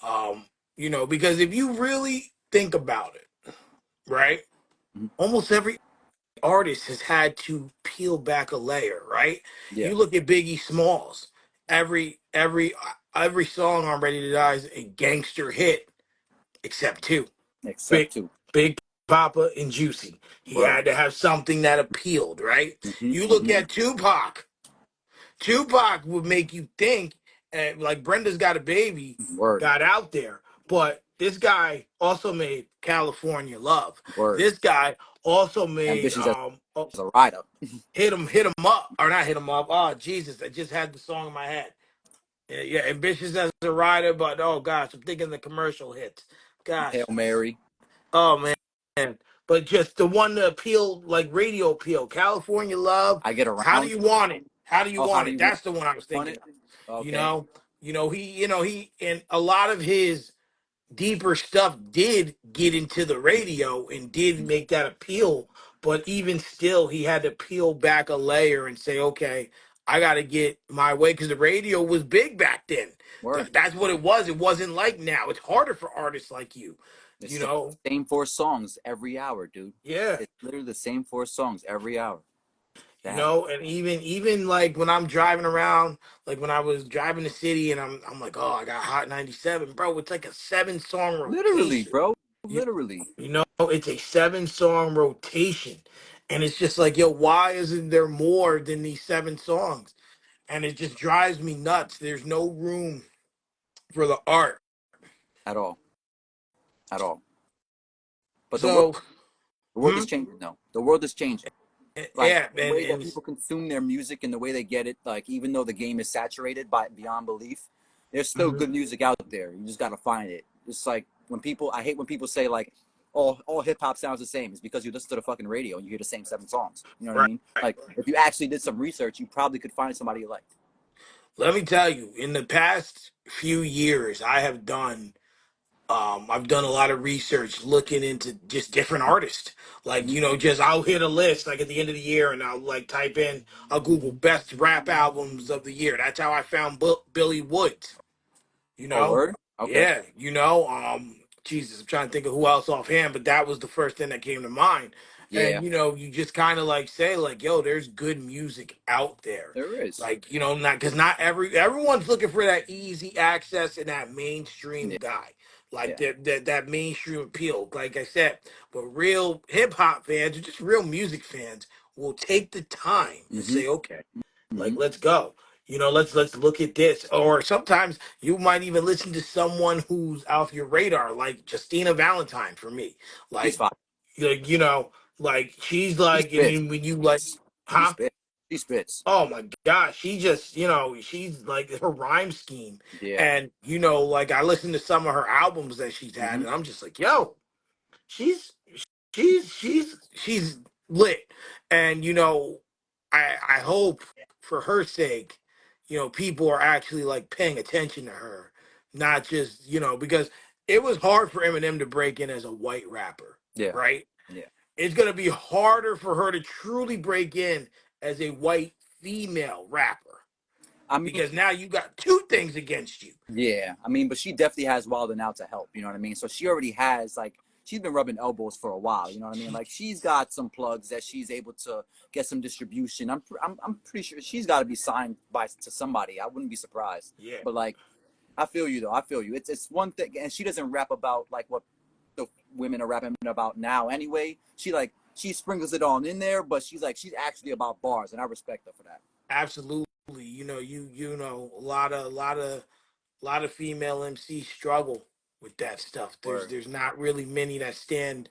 Um, because if you really think about it, right? Mm-hmm. Almost every artist has had to peel back a layer, right? Yeah, You look at Biggie Smalls. Every song on Ready to Die is a gangster hit, except two. except Big two. Big Papa and Juicy. He Word. had to have something that appealed, right? Mm-hmm, You look mm-hmm. at Tupac. Tupac would make you think, like Brenda's Got a Baby Word. got out there, but this guy also made California Love. Word. This guy also made Ambitious as a rider. hit him up, or not hit him up. Oh Jesus, I just had the song in my head. Yeah, yeah, ambitious as a rider, but oh gosh, I'm thinking the commercial hits. Hail Gosh, Mary. oh man, but just the one to appeal, like radio appeal, California Love. I get How do around. you want it? How do you Oh, how want do it? you That's the one I was want thinking it? of. You Okay. know, he and a lot of his deeper stuff did get into the radio and did make that appeal, but even still, he had to peel back a layer and say, okay, I got to get my way because the radio was big back then. Word. That's what it was. It wasn't like now. It's harder for artists like you, It's you the know? same four songs every hour, dude. Yeah. It's literally the same four songs every hour. That And even like when I'm driving around, like when I was driving the city and I'm like, oh, I got Hot 97, bro. It's like a 7 song literally, rotation. bro. You Literally. it's a 7 song rotation. And it's just like, yo, why isn't there more than these 7 songs? And it just drives me nuts. There's no room for the art. at all, at all. But So, the world hmm? is changing though. The world is changing. Like Yeah, the and way that and people consume their music and the way they get it, like even though the game is saturated by beyond belief, there's still mhm. good music out there. You just gotta find it. It's like when people I hate when people say like all hip hop sounds the same. It's because you listen to the fucking radio and you hear the same 7 songs. You know what I Right. mean? Like if you actually did some research, you probably could find somebody you like. Let me tell you, in the past few years, I've done a lot of research looking into just different artists. Like, Mm-hmm. just I'll hit a list like at the end of the year and I'll like type in, I'll Google best rap albums of the year. That's how I found Billy Woods. you Oh, know? word? Okay. Yeah, Jesus, I'm trying to think of who else offhand, but that was the first thing that came to mind. Yeah, And you just kind of like say like, yo, there's good music out there. there is. Like, not because not everyone's looking for that easy access and that mainstream Yeah, guy. Like yeah. that mainstream appeal, like I said. But real hip hop fans or just real music fans will take the time and Mm-hmm. say, okay, Mm-hmm. like let's go. Let's look at this. Or sometimes you might even listen to someone who's off your radar, like Justina Valentine for me. She's Like fine. like she's She like, and spits. then when you like, She huh? spits. She spits. Oh my gosh, she just, she's like her rhyme scheme. Yeah. And like I listened to some of her albums that she's had, Mm-hmm. and I'm just like, yo, she's she's lit. And I hope for her sake, people are actually like paying attention to her, not just, because it was hard for Eminem to break in as a white rapper, Yeah. right? Yeah. It's gonna be harder for her to truly break in as a white female rapper I mean, because now you got two things against you. yeah. I mean, but she definitely has Wild 'N Out to help. You know what I mean? So she already has like she's been rubbing elbows for a while. You know what I mean? She, Like she's got some plugs that she's able to get some distribution. I'm pretty sure she's got to be signed by to somebody. I wouldn't be surprised. yeah, But like, I feel you though. I feel you. It's one thing, and she doesn't rap about like what the women are rapping about now. Anyway, she sprinkles it on in there, but she's actually about bars, and I respect her for that. absolutely. A lot of female MCs struggle with that stuff. There's Word. there's not really many that stand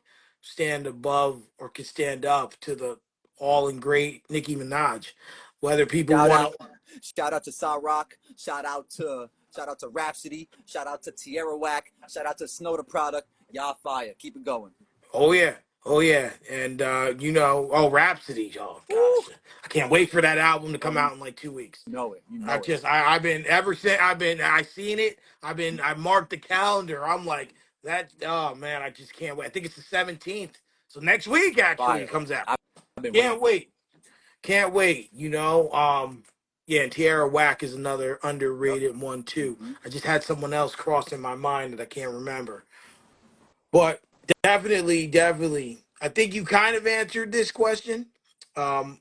above or can stand up to the all in great Nicki Minaj. Whether people Shout want out, to, shout out to Rock. Shout out to Rhapsody. Shout out to Terruhwrist. Shout out to Snow the Product. Y'all fire. Keep it going. oh yeah, oh yeah, and oh Rhapsody, oh Woo! gosh, I can't wait for that album to Oh, come out in like 2 weeks. know it. You I know it. just I've been ever since I seen it. I marked the calendar. I'm like that. Oh man, I just can't wait. I think it's the 17th. So next week actually it Fire. comes out. I've been waiting Can't for wait. Can't wait. Yeah, and Tierra Whack is another it. Yep. underrated one too. Mm-hmm. I just had someone else crossing my mind that I can't remember. But definitely, I think you kind of answered this question. Um,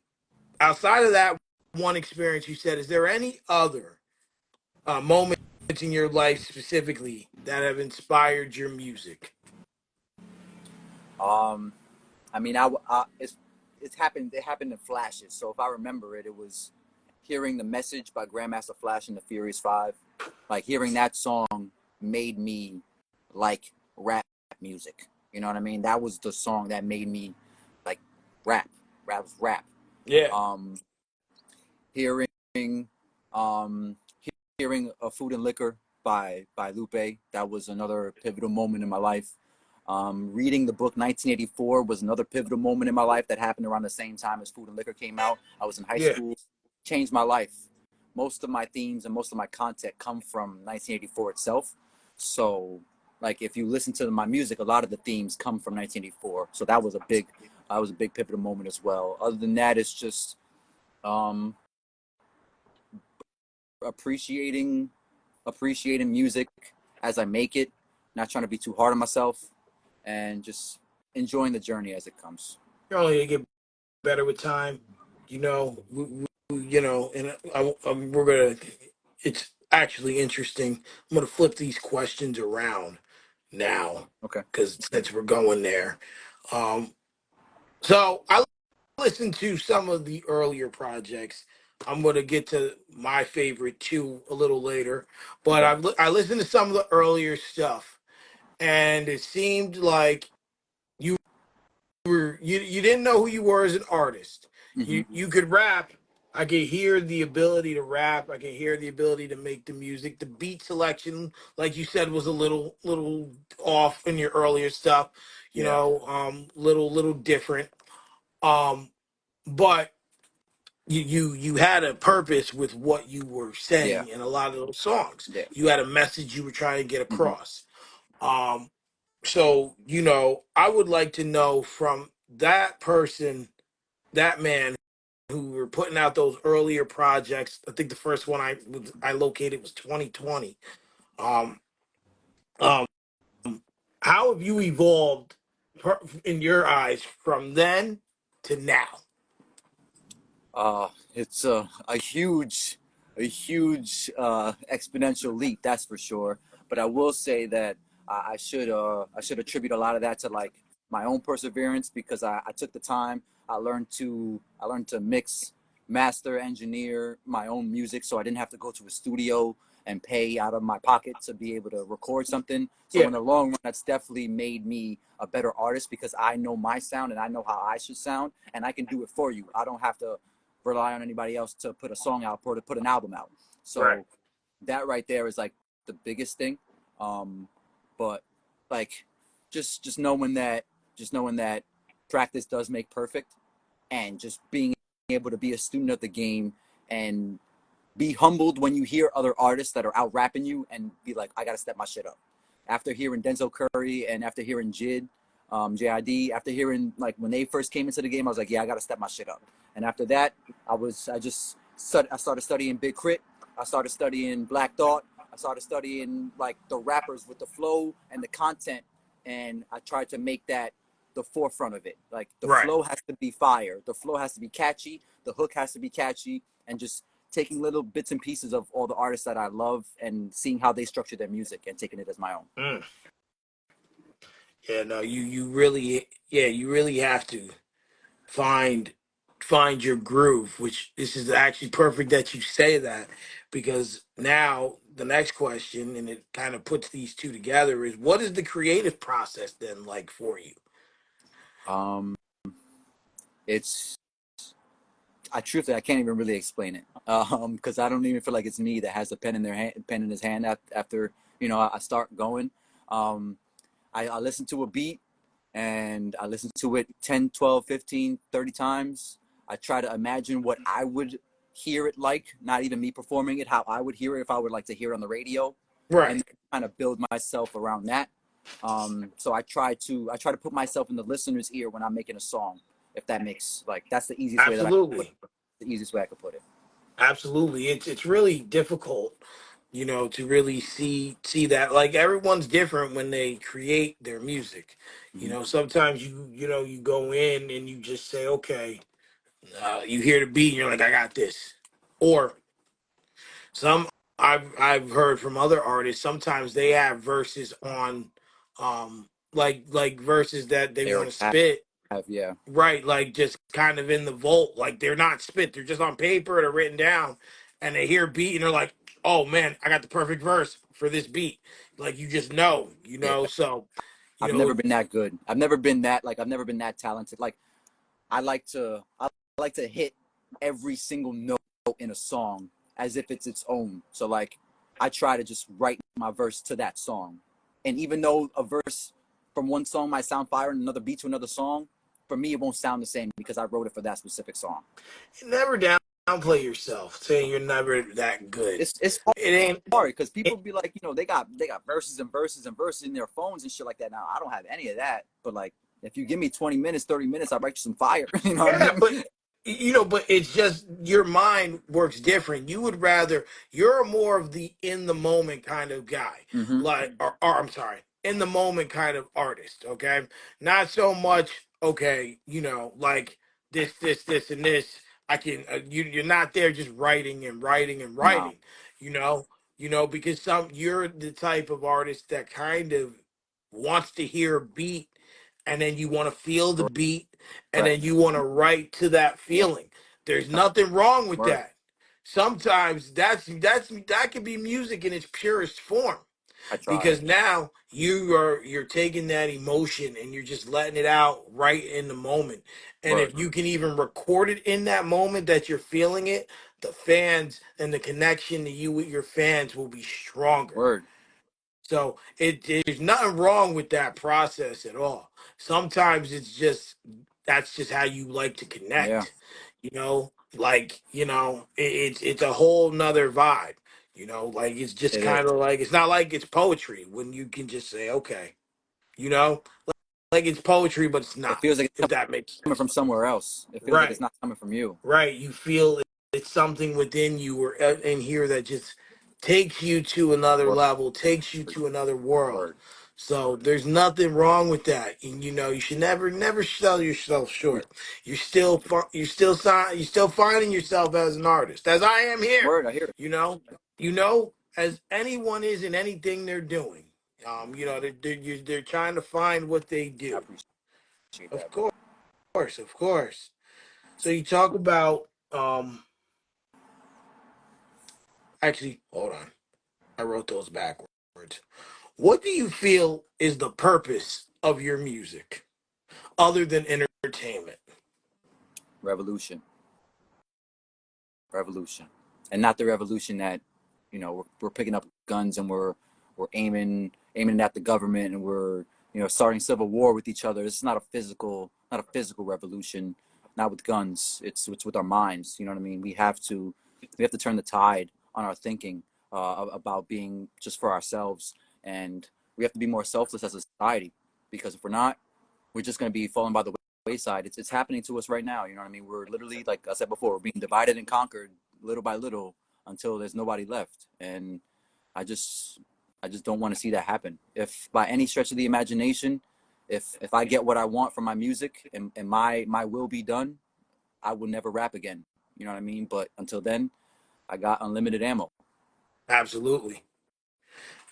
Outside of that one experience you said, is there any other moments in your life specifically that have inspired your music? Um, I mean, it's happened. It happened in flashes. So if I remember it, it was hearing the message by Grandmaster Flash and the Furious Five. Like hearing that song made me like rap music. You know what I mean? That was the song that made me like rap. Rap was rap. Yeah, Um, hearing um, hearing a Food and Liquor by Lupe. That was another pivotal moment in my life. Reading the book 1984 was another pivotal moment in my life that happened around the same time as Food and Liquor came out. I was in high yeah, school, changed my life. Most of my themes and most of my content come from 1984 itself. So, like, if you listen to my music, a lot of the themes come from 1984. So that was a big pivotal moment as well. Other than that, it's just um, appreciating appreciating music as I make it, not trying to be too hard on myself, and just enjoying the journey as it comes. you're only gonna get better with time. And we're gonna. It's actually interesting. I'm gonna flip these questions around now Okay. because since we're going there, so I listened to some of the earlier projects. I'm gonna get to my favorite two a little later, but Okay. I listened to some of the earlier stuff, and it seemed like you didn't know who you were as an artist. Hmm. You could rap. I could hear the ability to rap. I could hear the ability to make the music. The beat selection, like you said, was a little off in your earlier stuff. Yeah. Little different. Um, but you had a purpose with what you were Yeah. saying in a lot of those songs. Yeah. You had a message you were trying to get Hmm. across. Um, so I would like to know from that person, that man who were putting out those earlier projects. I think the first one I located was 2020. Um, um, how have you evolved in your eyes from then to now? It's a huge exponential leap, that's for sure. But I will say that I should attribute a lot of that to like my own perseverance because I took the time. I learned to mix, master, engineer my own music, so I didn't have to go to a studio and pay out of my pocket to be able to record something. So Yeah, in the long run, that's definitely made me a better artist because I know my sound and I know how I should sound, and I can do it for you. I don't have to rely on anybody else to put a song out or to put an album out. right. So that right there is like the biggest thing. Um, but like just knowing that practice does make perfect, and just being able to be a student of the game and be humbled when you hear other artists that are out rapping you and be like, I gotta step my shit up. After hearing Denzel Curry and after hearing JID, after hearing like when they first came into the game, I was like, yeah, I gotta step my shit up. And after that, I started studying Big Crit. I started studying Black Thought. I started studying like the rappers with the flow and the content, and I tried to make that the forefront of it. Like the Right. flow has to be fire. The flow has to be catchy. The hook has to be catchy, and just taking little bits and pieces of all the artists that I love and seeing how they structure their music and taking it as my own. Mm. Yeah, no, you really have to find find your groove, which this is actually perfect that you say that, because now the next question, and it kind of puts these two together, is what is the creative process then like for you? Um, it's I truthfully I can't even really explain it because I don't even feel like it's me that has the pen in his hand after I start going. Um, I listen to a beat and I listen to it 10, 12, 15, 30 times. I try to imagine what I would hear it like, not even me performing it, how I would hear it if I would like to hear it on the radio, and Right. kind of build myself around that. So I try to put myself in the listener's ear when I'm making a song, if that makes like that's the easiest way that I can put it. Absolutely. The easiest way I could put it. Absolutely. It's really difficult, to really see that. Like everyone's different when they create their music. Mm-hmm. Sometimes you go in and you just say, okay, you hear the beat and you're like, I got this. Or some I've heard from other artists, sometimes they have verses on like verses that they They want already to spit. have yeah. Right, like just kind of in the vault, like they're not spit, they're just on paper, they're written down, and they hear beat and they're like, "Oh man, I got the perfect verse for this beat." Like you just know, Yeah. So, you I've know, never been that good. I've never been that talented. Like I like to hit every single note in a song as if it's its own. So like I try to just write my verse to that song. And even though a verse from one song might sound fire and another beat to another song, for me it won't sound the same because I wrote it for that specific song. you never downplay yourself, saying you're never that good. It's It ain't. hard because people It, be like, they got verses and verses and verses in their phones and shit like that. Now I don't have any of that, but like if you give me 20 minutes, 30 minutes, I'll write you some fire. You know what I Yeah, mean? but but it's just your mind works different. You're more of the in the moment kind of guy, Mm-hmm. like, or I'm sorry, in the moment kind of artist. Okay, not so much. Okay, like this, and this. I can. You're not there just writing and writing and No. writing. You know, because you're the type of artist that kind of wants to hear a beat and then you want to feel the beat, and Correct. then you want to write to that Yeah. feeling. There's nothing wrong with Word. that. Sometimes that could be music in its purest form, I try. because now you're taking that emotion and you're just letting it out right in the moment. And Word. if you can even record it in that moment that you're feeling it, the fans and the connection to you with your fans will be stronger. Word. So there's nothing wrong with that process at all. Sometimes it's just that's just how you like to Yeah. connect. Like it's a whole nother vibe. Like it's just It is. kind of like it's not like it's poetry when you can just say okay. You know, like it's poetry, but it's It not. feels like If it's that makes coming sense. from somewhere else. It feels like it's Right. not coming from you. Right. You feel it's something within you or in here that just takes you to another Word. level, takes you to another world. Word. So there's nothing wrong with that. And you should never sell yourself short. You're still finding yourself as an artist, as I am here. Word. I hear it. You know, as anyone is in anything they're doing. They're trying to find what they I do. appreciate Of that, bro. course, of course. So you talk about actually, hold on. I wrote those backwards. What do you feel is the purpose of your music other than entertainment? Revolution. Revolution, and not the revolution that we're picking up guns and we're aiming at the government, and we're starting civil war with each other. It's not a physical revolution, not with guns. It's with our minds. You know what I mean? We have to turn the tide on our thinking about being just for ourselves, and we have to be more selfless as a society, because if we're not, we're just going to be falling by the wayside. It's happening to us right now. You know what I mean? We're literally, like I said before, we're being divided and conquered little by little until there's nobody left. And I just I just don't want to see that happen. If by any stretch of the imagination, if I get what I want from my music, and my will be done, I will never rap again. You know what I mean? But until then, I got unlimited ammo. Absolutely.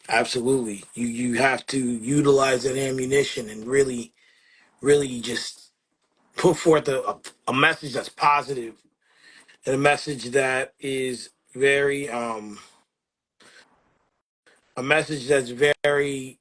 Absolutely. You have to utilize that ammunition and really just put forth a message that's positive and a message that is very a message that's very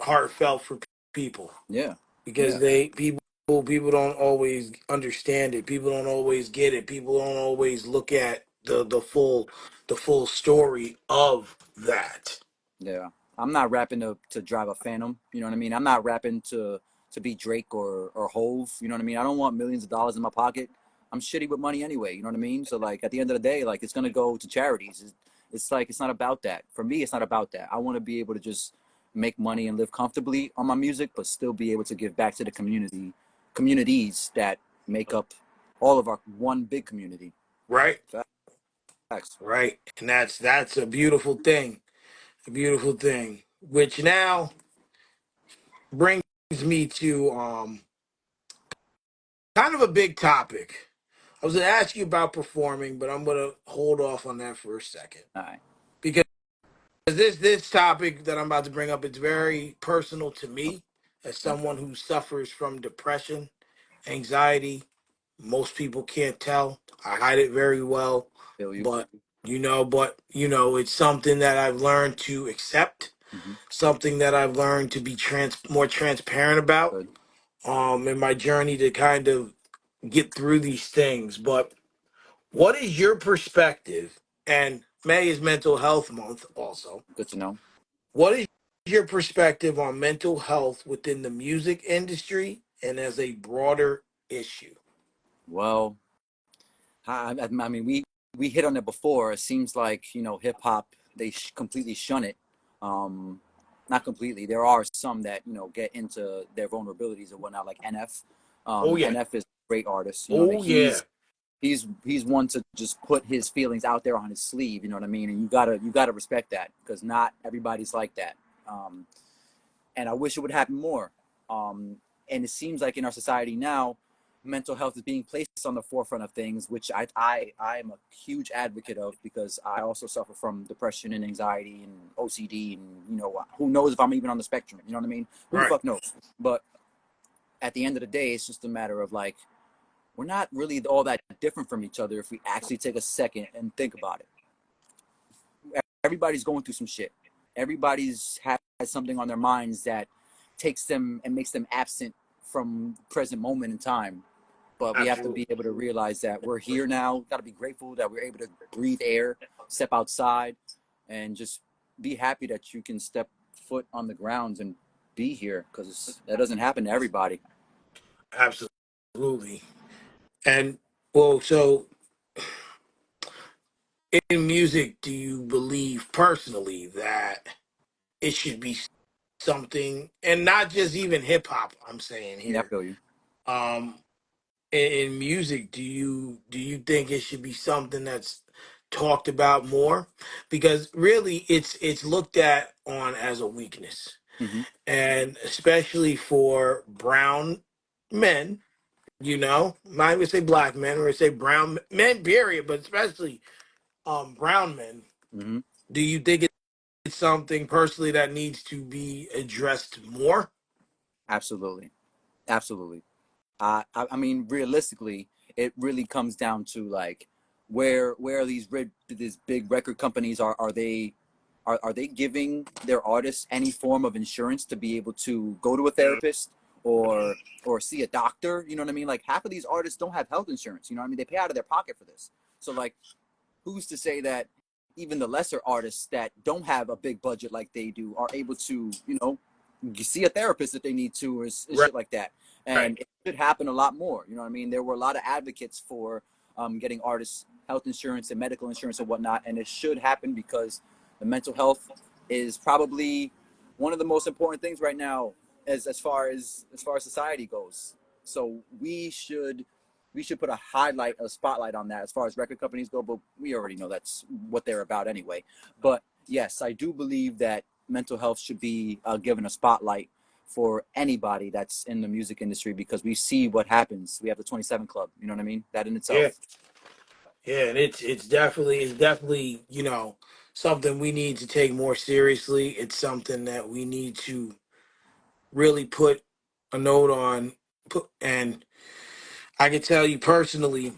heartfelt for people, Yeah, because yeah, people don't always understand it. People don't always get it. People don't always look at the full story of that. yeah. I'm not rapping to drive a Phantom. You know what I mean? I'm not rapping to be Drake or Hove. You know what I mean? I don't want millions of dollars in my pocket. I'm shitty with money anyway. You know what I mean? So like at the end of the day, like it's gonna go to charities. It's like it's not about that. For me, it's not about that. I want to be able to just make money and live comfortably on my music, but still be able to give back to the communities that make up all of our one big community. Right? Facts. Right. And that's a beautiful thing. A beautiful thing. Which now brings me to kind of a big topic. I was gonna ask you about performing, but I'm gonna hold off on that for a second. All right. Because this topic that I'm about to bring up, it's very personal to me as Okay. someone who suffers from depression, anxiety. Most people can't tell. I hide it very well, Feel you. but it's something that I've learned to accept, Mm-hmm. something that I've learned to be more transparent about Good. in my journey to kind of get through these things. But what is your perspective? And May is Mental Health Month also. Good to know. What is your perspective on mental health within the music industry and as a broader issue? Well, I mean, we hit on it before. It seems like hip hop, they completely shun it. Um, Not completely. There are some that get into their vulnerabilities and whatnot, like NF. Oh yeah. NF is a great artist. Oh yeah. He's one to just put his feelings out there on his sleeve. You know what I mean? And you gotta respect that, because not everybody's like that. Um, and I wish it would happen more. Um, and it seems like in our society now, mental health is being placed on the forefront of things, which I am a huge advocate of, because I also suffer from depression and anxiety and OCD, and who knows if I'm even on the spectrum. You know what I mean? Who the Right. fuck knows? But at the end of the day, it's just a matter of like, we're not really all that different from each other if we actually take a second and think about it. Everybody's going through some shit. Everybody's has something on their minds that takes them and makes them absent from the present moment in time. But we have to Absolutely. be able to realize that we're here now. Got to be grateful that we're able to breathe air, step outside, and just be happy that you can step foot on the grounds and be here, because that doesn't happen to everybody. Absolutely. And well, so in music, do you believe personally that it should be something, and not just even hip hop, I'm saying Yeah, I here. feel you. Um, in music, do you think it should be something that's talked about more? Because really, it's looked at on as a weakness, Mm-hmm. and especially for brown men. Not even say black men, or say brown men, period, but especially brown men. Mm-hmm. Do you think it's something personally that needs to be addressed more? Absolutely, absolutely. I mean, realistically, it really comes down to like, where these big record companies are they giving their artists any form of insurance to be able to go to a therapist or see a doctor? You know what I mean? Like, half of these artists don't have health insurance. You know what I mean? They pay out of their pocket for this. So like, who's to say that even the lesser artists that don't have a big budget like they do are able to, see a therapist if they need to, or Right. shit like that? Right. And it should happen a lot more. You know what I mean? There were a lot of advocates for getting artists health insurance and medical insurance and whatnot, and it should happen because the mental health is probably one of the most important things right now, as far as society goes. So we should put a spotlight on that as far as record companies go, but we already know that's what they're about anyway. But yes, I do believe that mental health should be given a spotlight for anybody that's in the music industry, because we see what happens. We have the 27 Club, you know what I mean? That in Yeah. itself. Yeah, and it's definitely something we need to take more seriously. It's something that we need to really put a note on. And I can tell you personally,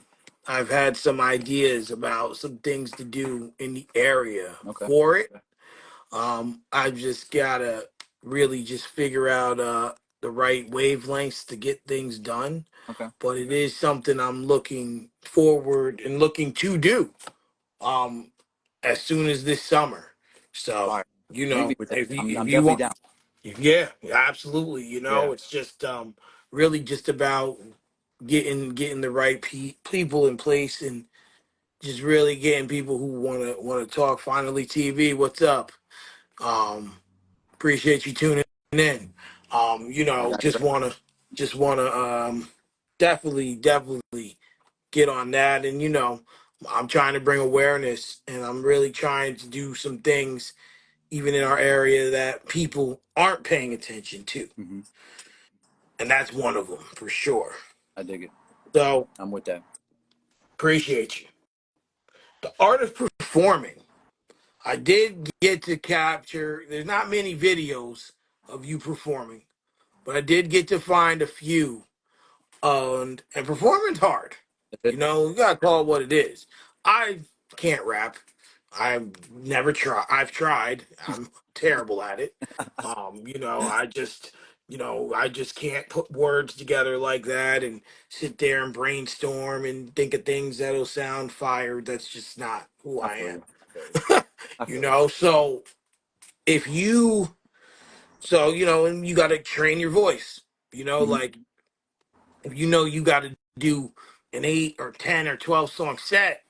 I've had some ideas about some things to do in the area Okay. for it. I've just gotta really just figure out the right wavelengths to get things done. Okay. But it is something I'm looking forward and looking to do um as soon as this summer. So, Fire. Hit me you with that. if you I'm if you definitely want, down. yeah, absolutely. Yeah. It's just really just about getting the right people in place, and just really getting people who want to talk. Finally TV, what's up? Um Appreciate you tuning in. I got you. Just wanna definitely get on that. And I'm trying to bring awareness, and I'm really trying to do some things even in our area that people aren't paying attention to. Mm-hmm. And that's one of them for sure. I dig it. So I'm with that. appreciate you. The art of performing. I did get to capture, there's not many videos of you performing, but I did get to find a few. And performing's hard. You gotta call it what it is. I can't rap. I've tried. I'm terrible at it. I just can't put words together like that and sit there and brainstorm and think of things that'll sound fire. That's just not who I I feel am. you. I feel you. I feel you. So if you and you gotta train your voice. Mm-hmm. Like, if you got to do an 8 or 10 or 12 song set,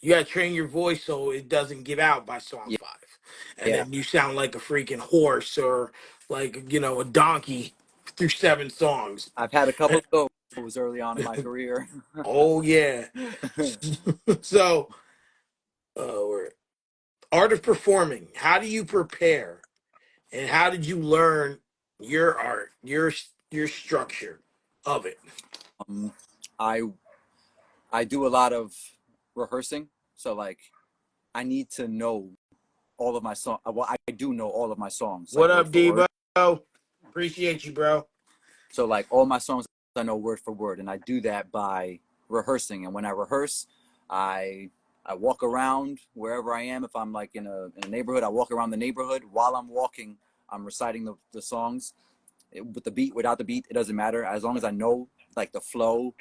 you got to train your voice so it doesn't give out by song Yeah. five, and Yeah. then you sound like a freaking horse or like a donkey through 7 songs. I've had a couple of those early on in my career. Oh yeah. So, we're art of performing. How do you prepare, and how did you learn your art, your structure of it? um, I I do a lot of rehearsing, so like, I need to know all of my song. Well, I do know all of my songs, like What word up, for word. Debo? Appreciate you, bro. So like all my songs I know word for word, and I do that by rehearsing. And when I rehearse, I I walk around wherever I am. If I'm like in a neighborhood, I walk around the neighborhood. While I'm walking, I'm reciting the songs with the beat, without the beat. It doesn't matter as long as I know like the flow.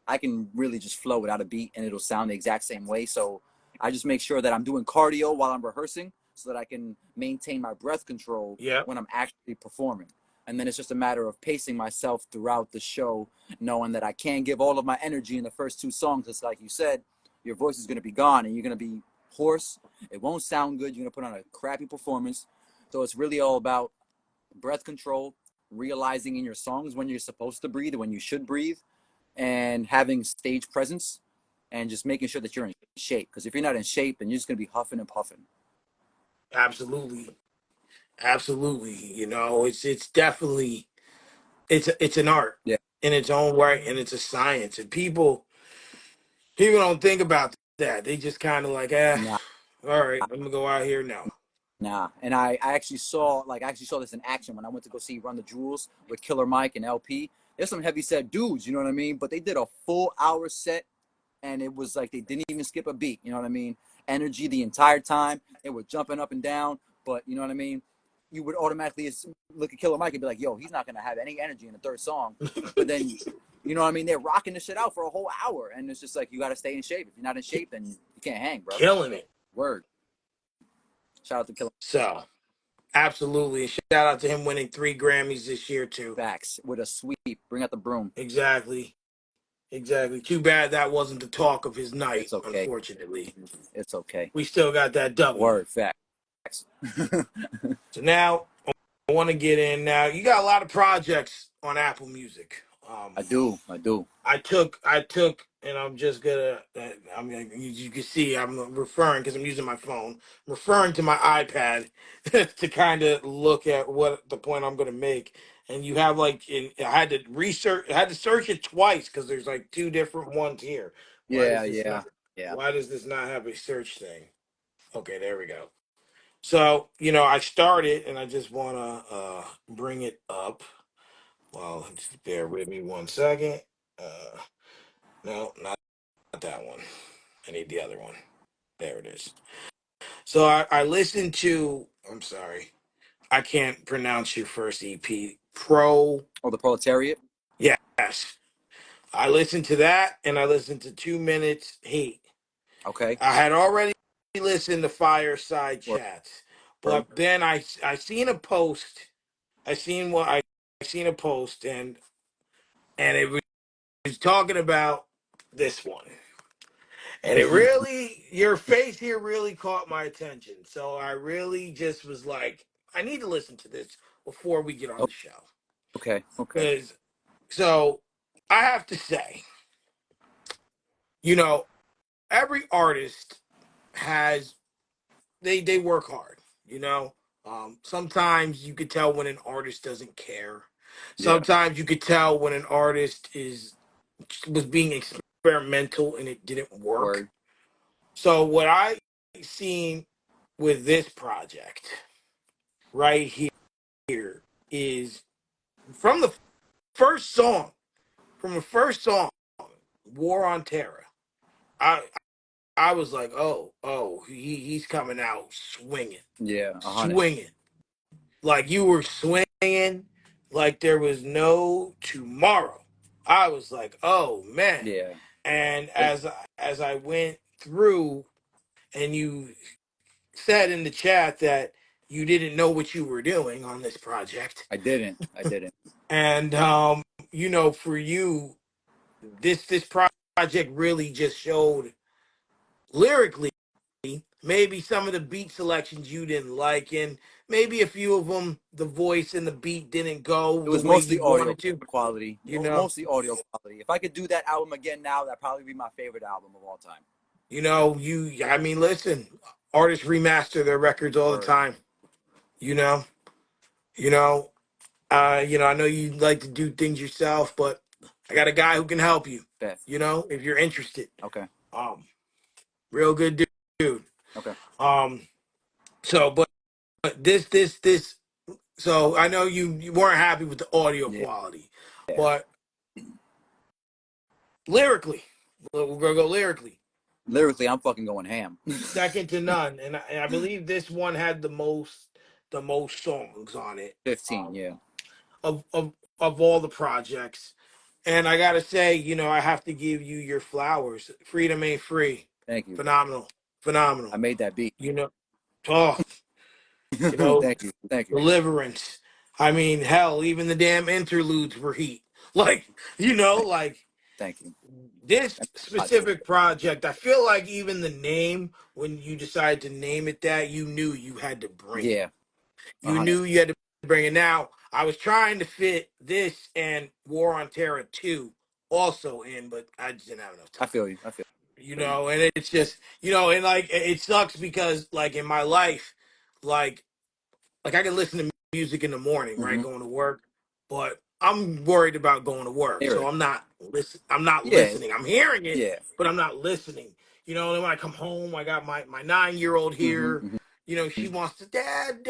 I can really just flow without a beat and it'll sound the exact same way. So I just make sure that I'm doing cardio while I'm rehearsing so that I can maintain my breath control Yep. when I'm actually performing. And then it's just a matter of pacing myself throughout the show, knowing that I can't give all of my energy in the first two songs. It's like you said, your voice is going to be gone and you're going to be hoarse. It won't sound good. You're going to put on a crappy performance. So it's really all about breath control, realizing in your songs when you're supposed to breathe, when you should breathe, and having stage presence and just making sure that you're in shape. Because if you're not in shape, then you're just going to be huffing and puffing. Absolutely. Absolutely. You know, it's definitely it's an art Yeah. in its own right, and it's a science. And people don't think about that. They just kind of like, Nah, all right, I'm gonna go out here now. nah. And I actually saw this in action when I went to go see Run the Jewels with Killer Mike and LP. There's some heavy set dudes, you know what I mean? But they did a full hour set and it was like they didn't even skip a beat, you know what I mean? Energy the entire time. They were jumping up and down, but you know what I mean? You would automatically look at Killer Mike and be like, yo, he's not going to have any energy in the third song. But then, you know what I mean? They're rocking the shit out for a whole hour. And it's just like, you got to stay in shape. If you're not in shape, then you can't hang, bro. Killing it. Word. Shout out to Killer So absolutely. Shout out to him winning 3 Grammys this year too. Facts with a sweep. Bring out the broom. Exactly. Exactly. Too bad that wasn't the talk of his night, It's okay. unfortunately. It's okay. We still got that W. Word. Facts. So now I want to get in now. You got a lot of projects on Apple Music. I do. I took, and I'm just gonna. I'm gonna. You can see I'm referring because I'm using my phone. I'm referring to my iPad to kind of look at what the point I'm gonna make. And you have like, I had to research. I had to search it twice because there's like two different ones here. Why Yeah. does this Yeah. not? Yeah. Why does this not have a search thing? Okay, there we go. So I started, and I just wanna bring it up. Well, just bear with me 1 second. Uh, no, not that one. I need the other one. There it is. So I listened to. I'm sorry, I can't pronounce your first EP. Oh, the proletariat. Yes, I listened to that, and I listened to 2 Minutes Hate. Okay. I had already listened to Fireside Chats, Word. but then I seen a post. I seen a post, and it was talking about this one. And it really, your face here really caught my attention. So I really just was like, I need to listen to this before we get on the show. Okay. Okay. Because, so I have to say, you know, every artist has, they work hard, you know. Sometimes you could tell when an artist doesn't care. Yeah. Sometimes you could tell when an artist was being experimental and it didn't work. Word. So what I seen with this project right here is from the first song, from the first song, War on Terror. I I was like, oh, he's coming out swinging, Yeah. 100. swinging, like you were swinging, like there was no tomorrow. I was like, oh man, Yeah. and as I went through, and you said in the chat that you didn't know what you were doing on this project. I didn't. I didn't. And for you, this project really just showed lyrically maybe some of the beat selections you didn't like, and maybe a few of them the voice and the beat didn't It go the was way mostly you audio wanted to. quality. You know, Mostly audio quality. If I could do that album again now, that'd probably be my favorite album of all time. you. I mean, listen, artists remaster their records all the Word. time. You know, you know. I know you like to do things yourself, but I got a guy who can help you. Bet. If you're interested. Okay. Um, Real good dude. Okay. Um, so but this. So I know you weren't happy with the audio Yeah. quality. But lyrically, we're gonna go lyrically. Lyrically, I'm fucking going ham. Second to none, and I believe this one had the most songs on it 15, yeah. of of all the projects. And I gotta say, I have to give you your flowers. Freedom ain't free. Thank you. Phenomenal, I phenomenal. made that beat. You know, oh, you know, Thank you. Thank you. deliverance. I mean, hell, even the damn interludes were heat. Like, like Thank you. this That means a lot too. specific project, I feel like even the name, when you decided to name it that, you knew you had to bring it. Yeah. You 100. knew you had to bring it. Now, I was trying to fit this and War on Terror 2 also in, but I just didn't have enough I time. feel you. I feel you. And it's just, and like it sucks because like in my life, like I can listen to music in the morning, right, Mm-hmm. going to work, but I'm worried about going to work, Hear so it. I'm not listen. I'm not Yeah. listening. I'm hearing it, Yeah. but I'm not listening. And when I come home, I got my 9-year-old Mm-hmm. here. Mm-hmm. She wants to dad,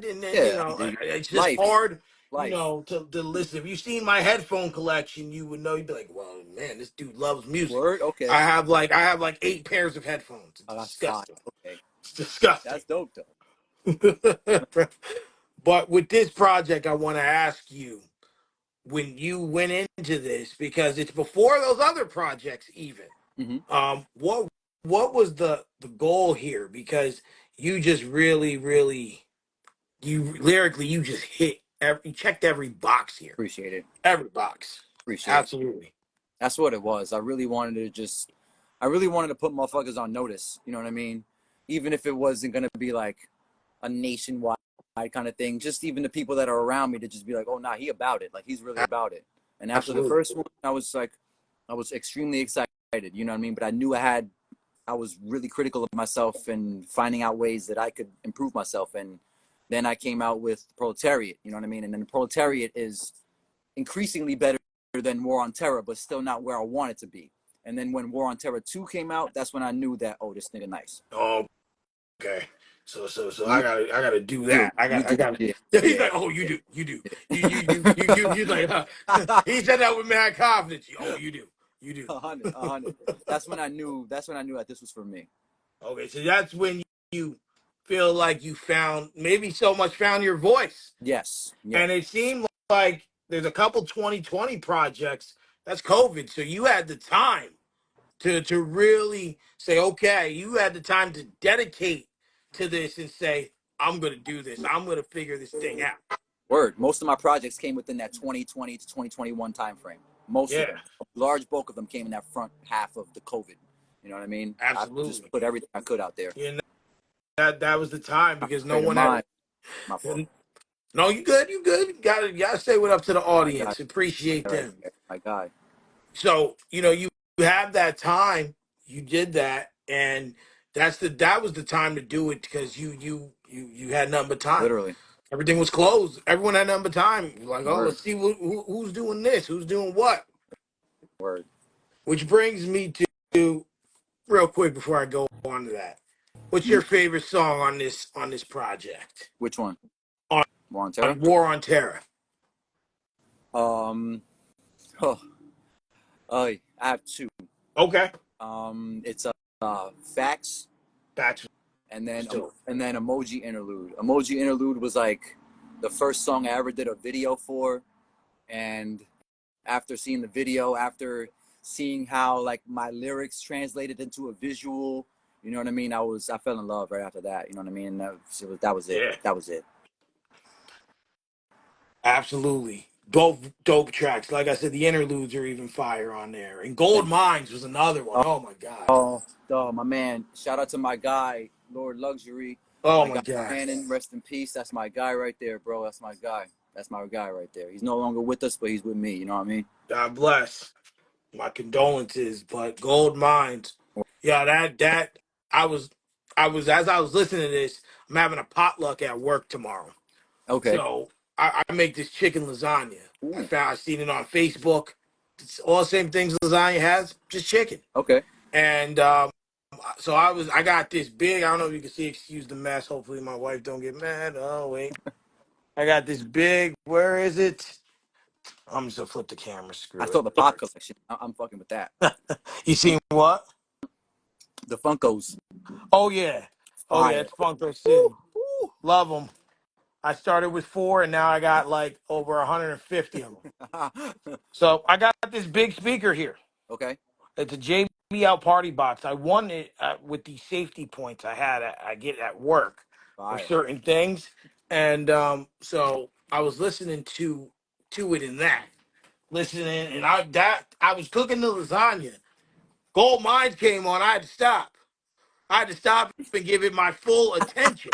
and then Yeah. it's just Life. hard, Life. to listen. If you've seen my headphone collection, you would know. You'd be like, well, man, this dude loves music. Word. Okay. I have like 8 pairs of headphones. It's Oh, that's fine. disgusting. Okay. It's disgusting. That's dope though. But with this project, I want to ask you when you went into this because it's before those other projects even. Mm-hmm. What was the goal here? Because you just really you lyrically you just you checked every box here, Appreciate it. every box, Appreciate it. absolutely. That's what it was. I really wanted to put motherfuckers on notice. You know what I mean? Even if it wasn't gonna be like a nationwide kind of thing, just even the people that are around me to just be like, oh, nah, he about it. Like he's really about it. And after the Absolutely. first one, I was extremely excited. You know what I mean? But I was really critical of myself and finding out ways that I could improve myself. And then I came out with Proletariat. You know what I mean? And then Proletariat is increasingly better than War on Terror, but still not where I want it to be. And then when War on Terror 2 came out, that's when I knew that, oh, this nigga nice. Oh, okay. So You I gotta do do. that. I You got I do. got Yeah. He's Yeah. like, oh, you Yeah. do, you do. You like he said that with mad confidence. Oh, you do. You do. 100. 100. That's when I knew that this was for me. Okay, so that's when you feel like you found maybe so much found your voice. Yes. Yeah. And it seemed like there's a couple 2020 projects. That's COVID. So you had the time to really say, okay, you had the time to dedicate to this and say, I'm gonna do this. I'm gonna figure this thing out. Word. Most of my projects came within that 2020 to 2021 time frame. Most of Yeah, them. A large bulk of them came in that front half of the COVID. You know what I mean? I just absolutely. put everything I could out there. You know, that was the time because no Straight of one had. mind. My fault. No, you good. You good. You gotta say what up to the My guy. audience. Appreciate Right them. there. My guy. So you have that time. You did that, and that was the time to do it because you had nothing but time. Literally. Everything was closed. Everyone had nothing but time. Like, oh, Word. let's see who's doing this, who's doing what. Word. Which brings me to real quick before I go on to that. What's your You. favorite song on this project? Which one? On, War on Terror? on War on Terror. Um. Oh, I have two. Okay, It's Facts, that's and then dope. Emoji Interlude. Emoji Interlude was like the first song I ever did a video for, and after seeing the video, after seeing how like my lyrics translated into a visual, you know what I mean? I fell in love right after that. You know what I mean? And that was it. Yeah, That was it. absolutely. Both dope tracks. Like I said, the interludes are even fire on there. And Gold Thank you. Mines was another one. Oh my god. Oh, my man! Shout out to my guy, Lord Luxury, Oh my my guy god. Shannon. Rest in peace. That's my guy right there, bro. That's my guy. That's my guy right there. He's no longer with us, but he's with me. You know what I mean? God bless. My condolences, but Gold Mines. Yeah, that I was as I was listening to this, I'm having a potluck at work tomorrow. Okay. So I make this chicken lasagna. Ooh. I seen it on Facebook. It's all the same things lasagna has, just chicken. Okay. And so I got this big. I don't know if you can see. Excuse the mess. Hopefully my wife don't get mad. Oh wait, I got this big. Where is it? I'm just gonna flip the camera. I Screw saw it. the pop collection. I'm fucking with that. You seen what? The Funkos, Oh yeah, oh yeah. fire. It's Funko Woo, City. Love them. I started with 4, and now I got like over 150 of them. woo. So I got this big speaker here. Okay, It's a JBL party box. I won it with the safety points I get at work for fire. certain things, and so I was listening to it in that, listening, and I was cooking the lasagna. Gold Mines came on. I had to stop. I had to stop and give it my full attention.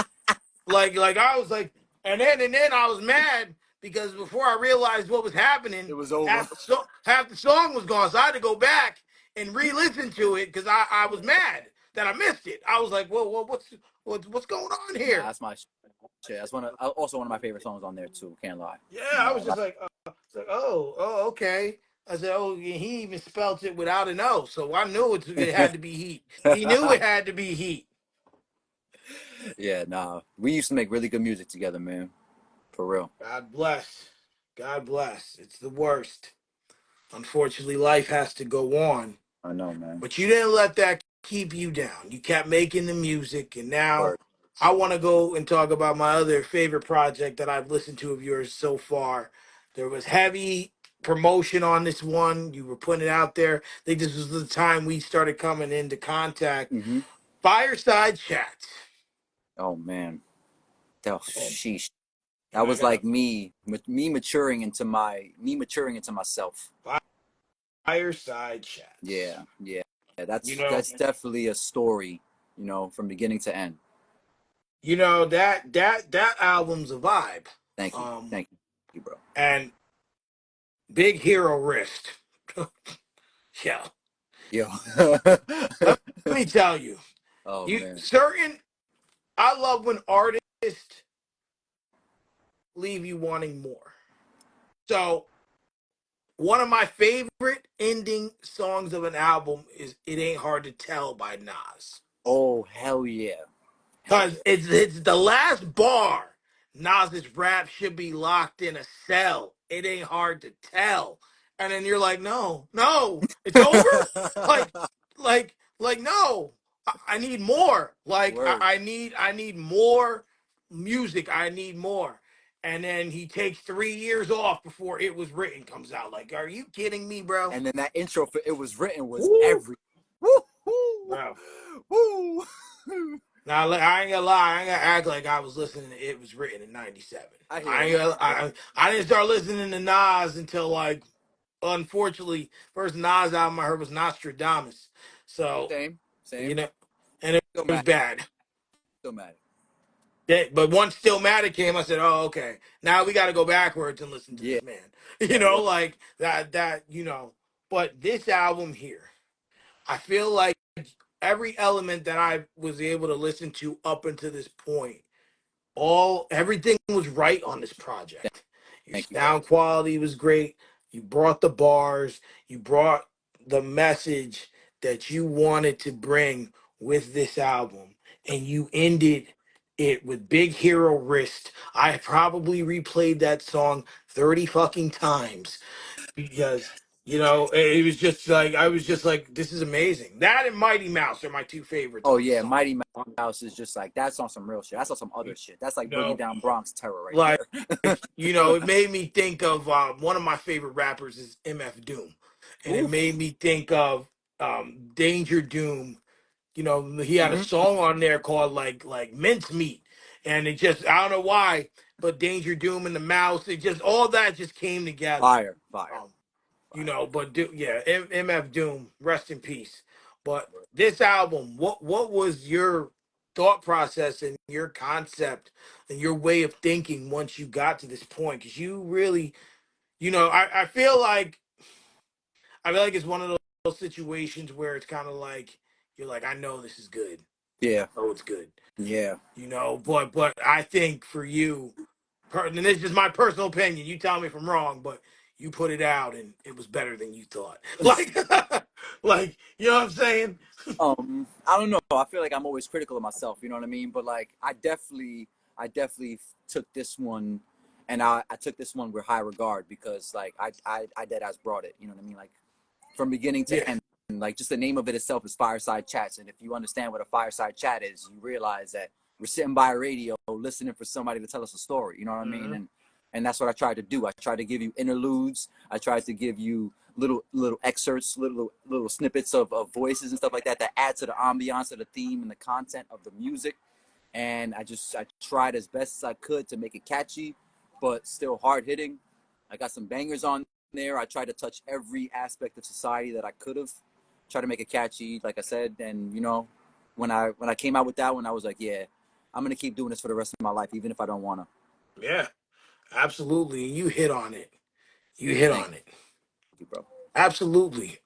Like I was like, and then I was mad because before I realized what was happening, It was over. half the song was gone. So I had to go back and re-listen to it because I was mad that I missed it. I was like, well, what's going on Nah, here? that's my shit. That's also one of my favorite songs on there too. Can't lie. Yeah, You I know, was just like, oh, okay. I said, oh, he even spelt it without an O, so I knew it had to be heat. He knew it had to be heat. yeah, nah. We used to make really good music together, man. For real. God bless. God bless. It's the worst. Unfortunately, life has to go on. I know, man. But you didn't let that keep you down. You kept making the music, and now Word. I want to go and talk about my other favorite project that I've listened to of yours so far. There was heavy promotion on this one. You were putting it out there. I think this was the time we started coming into contact. Mm-hmm. Fireside chats. Oh man. Oh, And, sheesh. and That I was got like me maturing into myself. a fireside chats. Yeah, yeah. You That's know, definitely a story, you know, from beginning to end. that album's a vibe. Thank you. Um, Thank you, bro. and Big Hero Wrist. Yeah. Yo. Let me tell you, Oh you man. certain I love when artists leave you wanting more. So one of my favorite ending songs of an album is "It Ain't Hard to Tell" by Nas. Oh hell yeah. Hell Cause yeah. it's the last bar. Nas's rap should be locked in a cell. It ain't hard to tell. And then you're like, no, it's over. Like, no. I need more. Like, Word. I need more music. I need more. And then he takes 3 years off before It Was Written comes out. Like, are you kidding me, bro? And then that intro for It Was Written was Woo, every woo woo bro. woo. Now I ain't gonna lie, I ain't gonna act like I was listening to It Was Written in '97. I hear I you. ain't gonna, I didn't start listening to Nas until like unfortunately first Nas album I heard was Nostradamus. So Same. you Same. know, and it Still was mad. bad. Still mad. But once Still Matter came, I said, oh okay, now we got to go backwards and listen to Yeah. this man. Yeah. Word. Like that But this album here, I feel like every element that I was able to listen to up until this point everything was right on this project. Your Thank you, bro. sound quality was great. You brought the bars. You brought the message that you wanted to bring with this album, and you ended it with Big Hero Wrist. I probably replayed that song 30 fucking times because it was just like I was just like, this is amazing. That and Mighty Mouse are my two favorites Oh on the yeah, song. Mighty Mouse is just like that's on some real shit. That's on some other shit. That's like You Boogie know, Down Bronx terror right like there. it made me think of one of my favorite rappers is MF Doom, and it Oof. made me think of Danger Doom. He had a Hmm. song on there called like Mincemeat, and it just I don't know why, but Danger Doom and the Mouse, it just all that just came together. Fire, fire, Um, fire. but yeah, MF Doom, rest in peace. But this album, what was your thought process and your concept and your way of thinking once you got to this point? Because you really, I feel like it's one of those situations where it's kind of like you're like, I know this is good. Yeah, Oh, it's good. yeah. But I think for you, and this is just my personal opinion. You tell me if I'm wrong, but you put it out and it was better than you thought. Like you know what I'm saying? I don't know. I feel like I'm always critical of myself. You know what I mean? But like, I definitely took this one And I took this one with high regard because like I dead ass brought it. You know what I mean? Like from beginning to Yeah. end. Like just the name of it itself is Fireside Chats, and if you understand what a fireside chat is, you realize that we're sitting by a radio listening for somebody to tell us a story. You know what I mean? Hmm. And that's what I tried to do. I tried to give you interludes. I tried to give you little excerpts, little snippets of voices and stuff like that that add to the ambiance of the theme and the content of the music. And I tried as best as I could to make it catchy, but still hard hitting. I got some bangers on there. I tried to touch every aspect of society that I could have. Try to make it catchy, like I said. And you know, when I came out with that one, I was like, yeah, I'm gonna keep doing this for the rest of my life, even if I don't wanna. Yeah, absolutely. You hit on it. You hit Thank on it. you, bro. Absolutely.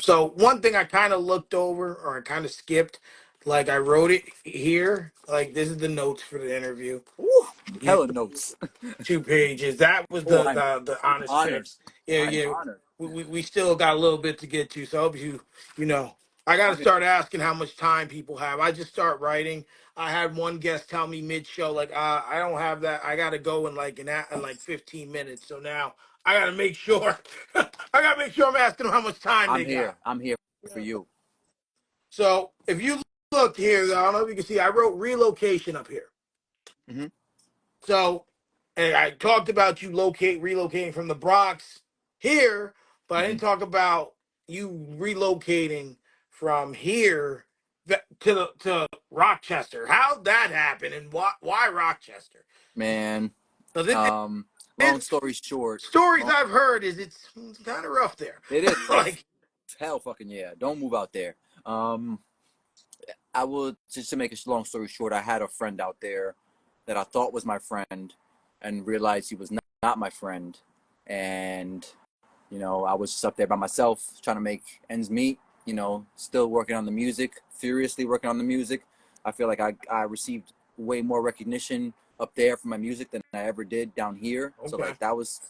So one thing I kind of looked over or I kind of skipped, like I wrote it here. Like this is the notes for the interview. Woo, You hella notes. 2 pages. That was Oh, the I'm honest honored. picks. Yeah, I'm yeah. honored. We still got a little bit to get to. So I hope you know, I got to I'm here. start asking how much time people have. I just start writing. I had one guest tell me mid show, like, I don't have that. I got to go in like in like 15 minutes. So now I got to make sure. I got to make sure I'm asking them how much time I'm they got. here. I'm here for you. So if you look here, I don't know if you can see, I wrote relocation up here. Hmm. So, and I talked about you relocating from the Bronx here, but I Hmm. didn't talk about you relocating from here to Rochester. How'd that happen, and why Rochester? Man, Because long it's story short, stories long, I've heard is it's kind of rough there. it is rough. Like, Hell fucking yeah. Don't move out there. Um, I will, just to make a long story short, I had a friend out there that I thought was my friend and realized he was not my friend. And, you know, I was just up there by myself trying to make ends meet, you know, still working on the music, furiously working on the music. I feel like I received way more recognition up there for my music than I ever did down here. So okay, like that was,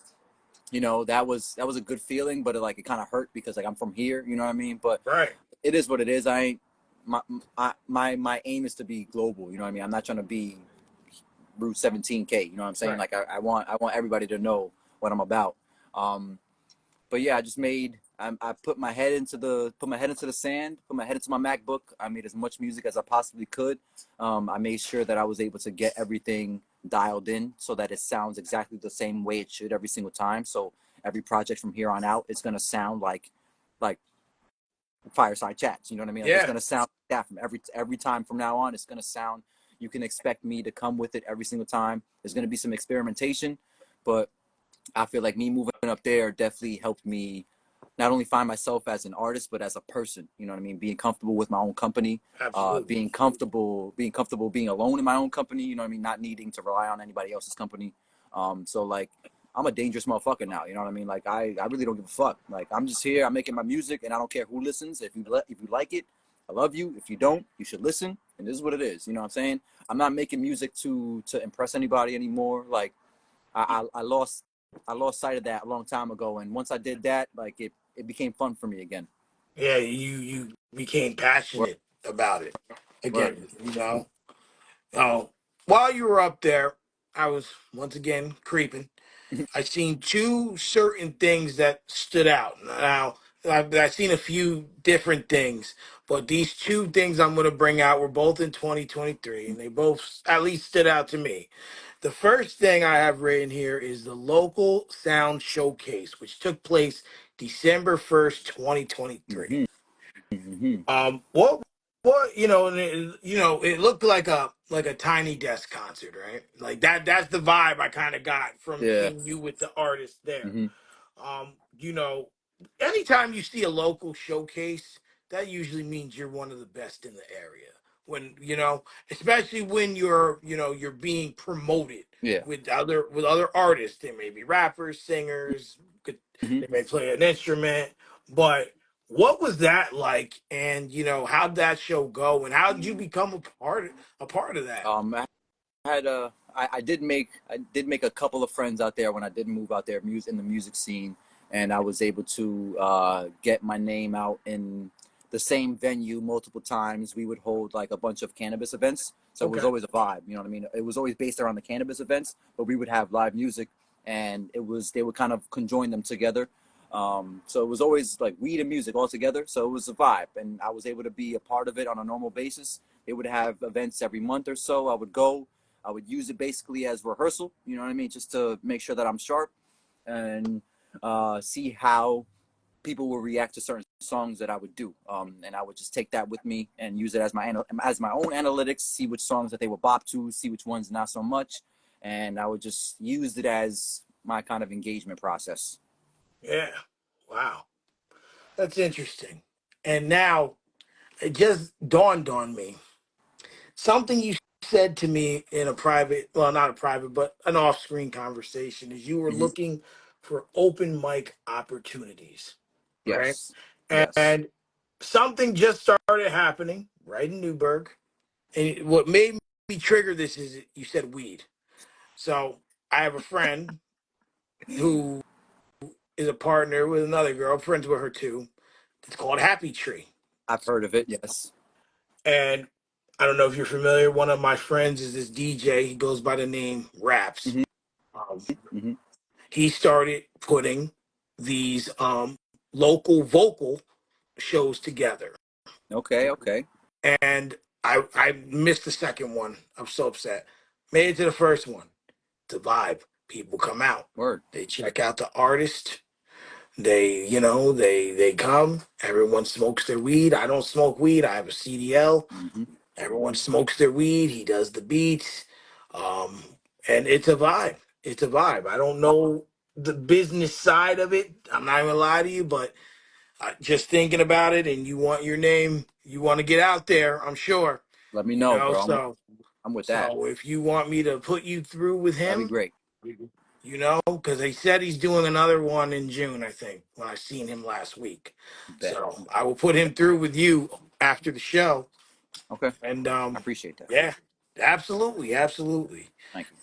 you know, that was a good feeling, but it kind of hurt because like I'm from here, you know what I mean? But right, it is what it is. I ain't my aim is to be global. You know what I mean? I'm not trying to be Route 17K. You know what I'm saying? right, Like I want everybody to know what I'm about. Um, but yeah, I just I put my head into the sand, put my head into my MacBook. I made as much music as I possibly could. I made sure that I was able to get everything dialed in so that it sounds exactly the same way it should every single time. So every project from here on out is gonna sound like fireside chats. You know what I mean? Like it's yeah, gonna sound like that from every time from now on. It's gonna sound. You can expect me to come with it every single time. There's gonna be some experimentation, but I feel like me moving up there definitely helped me not only find myself as an artist but as a person. You know what I mean? Being comfortable with my own company, absolutely, being comfortable being alone in my own company. You know what I mean? Not needing to rely on anybody else's company. So like I'm a dangerous motherfucker now. You know what I mean? Like I really don't give a fuck. Like I'm just here. I'm making my music, and I don't care who listens. If you like it, I love you. If you don't, you should listen. And this is what it is. You know what I'm saying? I'm not making music to impress anybody anymore. Like I lost sight of that a long time ago, and once I did that, like it became fun for me again. yeah. You became Word, passionate about it word. again. You know. Oh, while you were up there, I was once again creeping. I seen two certain things that stood out. Now, I've seen a few different things, but these two things I'm going to bring out were both in 2023, and they both at least stood out to me. The first thing I have written here is the local sound showcase, which took place December 1st, 2023. Mm-hmm. Mm-hmm. What and it looked like a tiny desk concert, right? Like that's the vibe I kind of got from Yeah. seeing you with the artist there. Mm-hmm. Um, you know, anytime you see a local showcase, that usually means you're one of the best in the area. When especially when you're being promoted Yeah. with other artists. They may be rappers, singers, Mm-hmm. they may play an instrument, but what was that like? And how'd that show go? And how did you become a part of that? I had I did make a couple of friends out there when I did move out there, in the music scene, and I was able to get my name out in the same venue multiple times. We would hold like a bunch of cannabis events. So it was Okay. always a vibe. You know what I mean? It was always based around the cannabis events, but we would have live music, and they would kind of conjoin them together. So it was always like weed and music all together. So it was a vibe, and I was able to be a part of it on a normal basis. They would have events every month or so. I would go. I would use it basically as rehearsal. You know what I mean? Just to make sure that I'm sharp and see how people will react to certain songs that I would do, and I would just take that with me and use it as my own analytics. See which songs that they would bop to, see which ones not so much, and I would just use it as my kind of engagement process. Yeah. Wow. That's interesting. And now it just dawned on me. Something you said to me in a private, well, not a private, but an off screen conversation is you were Mm-hmm. looking for open mic opportunities, right? Yes, yes. And something just started happening right in Newburgh. And what made me trigger this is you said weed. So I have a friend who is a partner with another girl, friends with her too. It's called Happy Tree. I've heard of it. Yes. And I don't know if you're familiar. One of my friends is this DJ. He goes by the name Raps. Mm-hmm. Um, Mm-hmm. he started putting these local vocal shows together, Okay. Okay. and I missed the second one. I'm so upset. Made it to the first one. The vibe. People come out. Word. They check out the artist. They come. Everyone smokes their weed. I don't smoke weed. I have a CDL. Mm-hmm. Everyone smokes their weed. He does the beats. Um, and it's a vibe. It's a vibe. I don't know the business side of it. I'm not gonna lie to you, but just thinking about it, and you want your name, you want to get out there. I'm sure, Let me know, bro. So, I'm with that. so if you want me to put you through with That'd be him, great. because they said he's doing another one in June, I think, when I seen him last week. Bet. So I will put him through with you after the show. Okay. And I appreciate that. yeah, absolutely, absolutely. Thank you.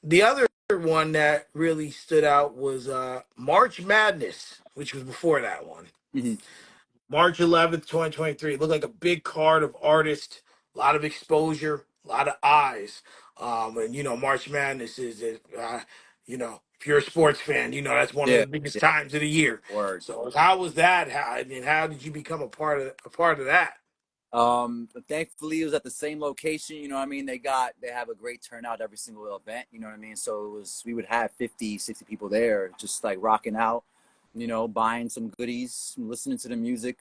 The other one that really stood out was March Madness, which was before that one. Mm-hmm. March 11th, 2023. It looked like a big card of artists, a lot of exposure, a lot of eyes. And March Madness if you're a sports fan, that's one of Yeah. the biggest Yeah. times of the year. Word. So how was that? How did you become a part of that? Thankfully it was at the same location, you know what I mean? They have a great turnout every single event, you know what I mean? So we would have 50, 60 people there just like rocking out, buying some goodies, listening to the music.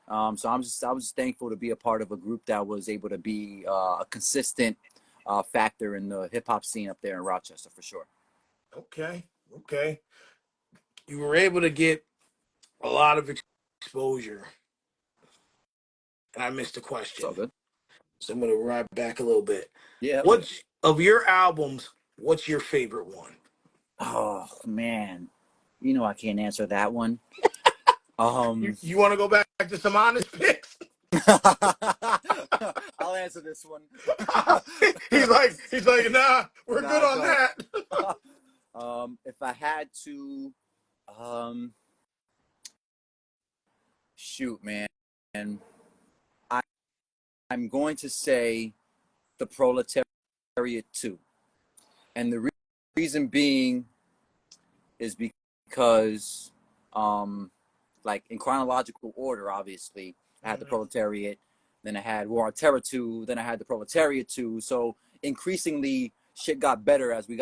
So I was just thankful to be a part of a group that was able to be a consistent factor in the hip hop scene up there in Rochester for sure. Okay, okay. You were able to get a lot of exposure, and I missed the It's all question. good. So I'm gonna ride back a little bit. Yeah. What's of your albums? What's your favorite one? Oh man, I can't answer that one. You want to go back to some honest picks? I'll answer this one. he's like, nah, we're good Nah, on go. that. If I had to, um, shoot, man, and I, I'm going to say the Proletariat 2, and the reason being is because, like in chronological order, obviously, I had the Proletariat, then I had War on Terror 2, then I had the Proletariat 2. So increasingly, shit got better as we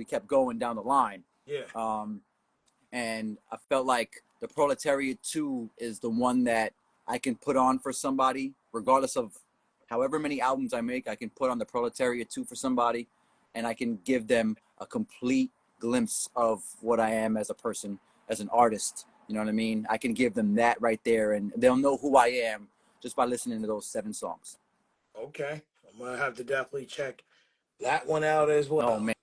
kept going down the line. Yeah. And I felt like the Proletariat 2 is the one that I can put on for somebody, regardless of however many albums I make. I can put on the Proletariat 2 for somebody, and I can give them a complete glimpse of what I am as a person, as an artist. You know what I mean? I can give them that right there, and they'll know who I am just by listening to those 7 songs. Okay. I'm gonna have to definitely check that one out as Oh well. man.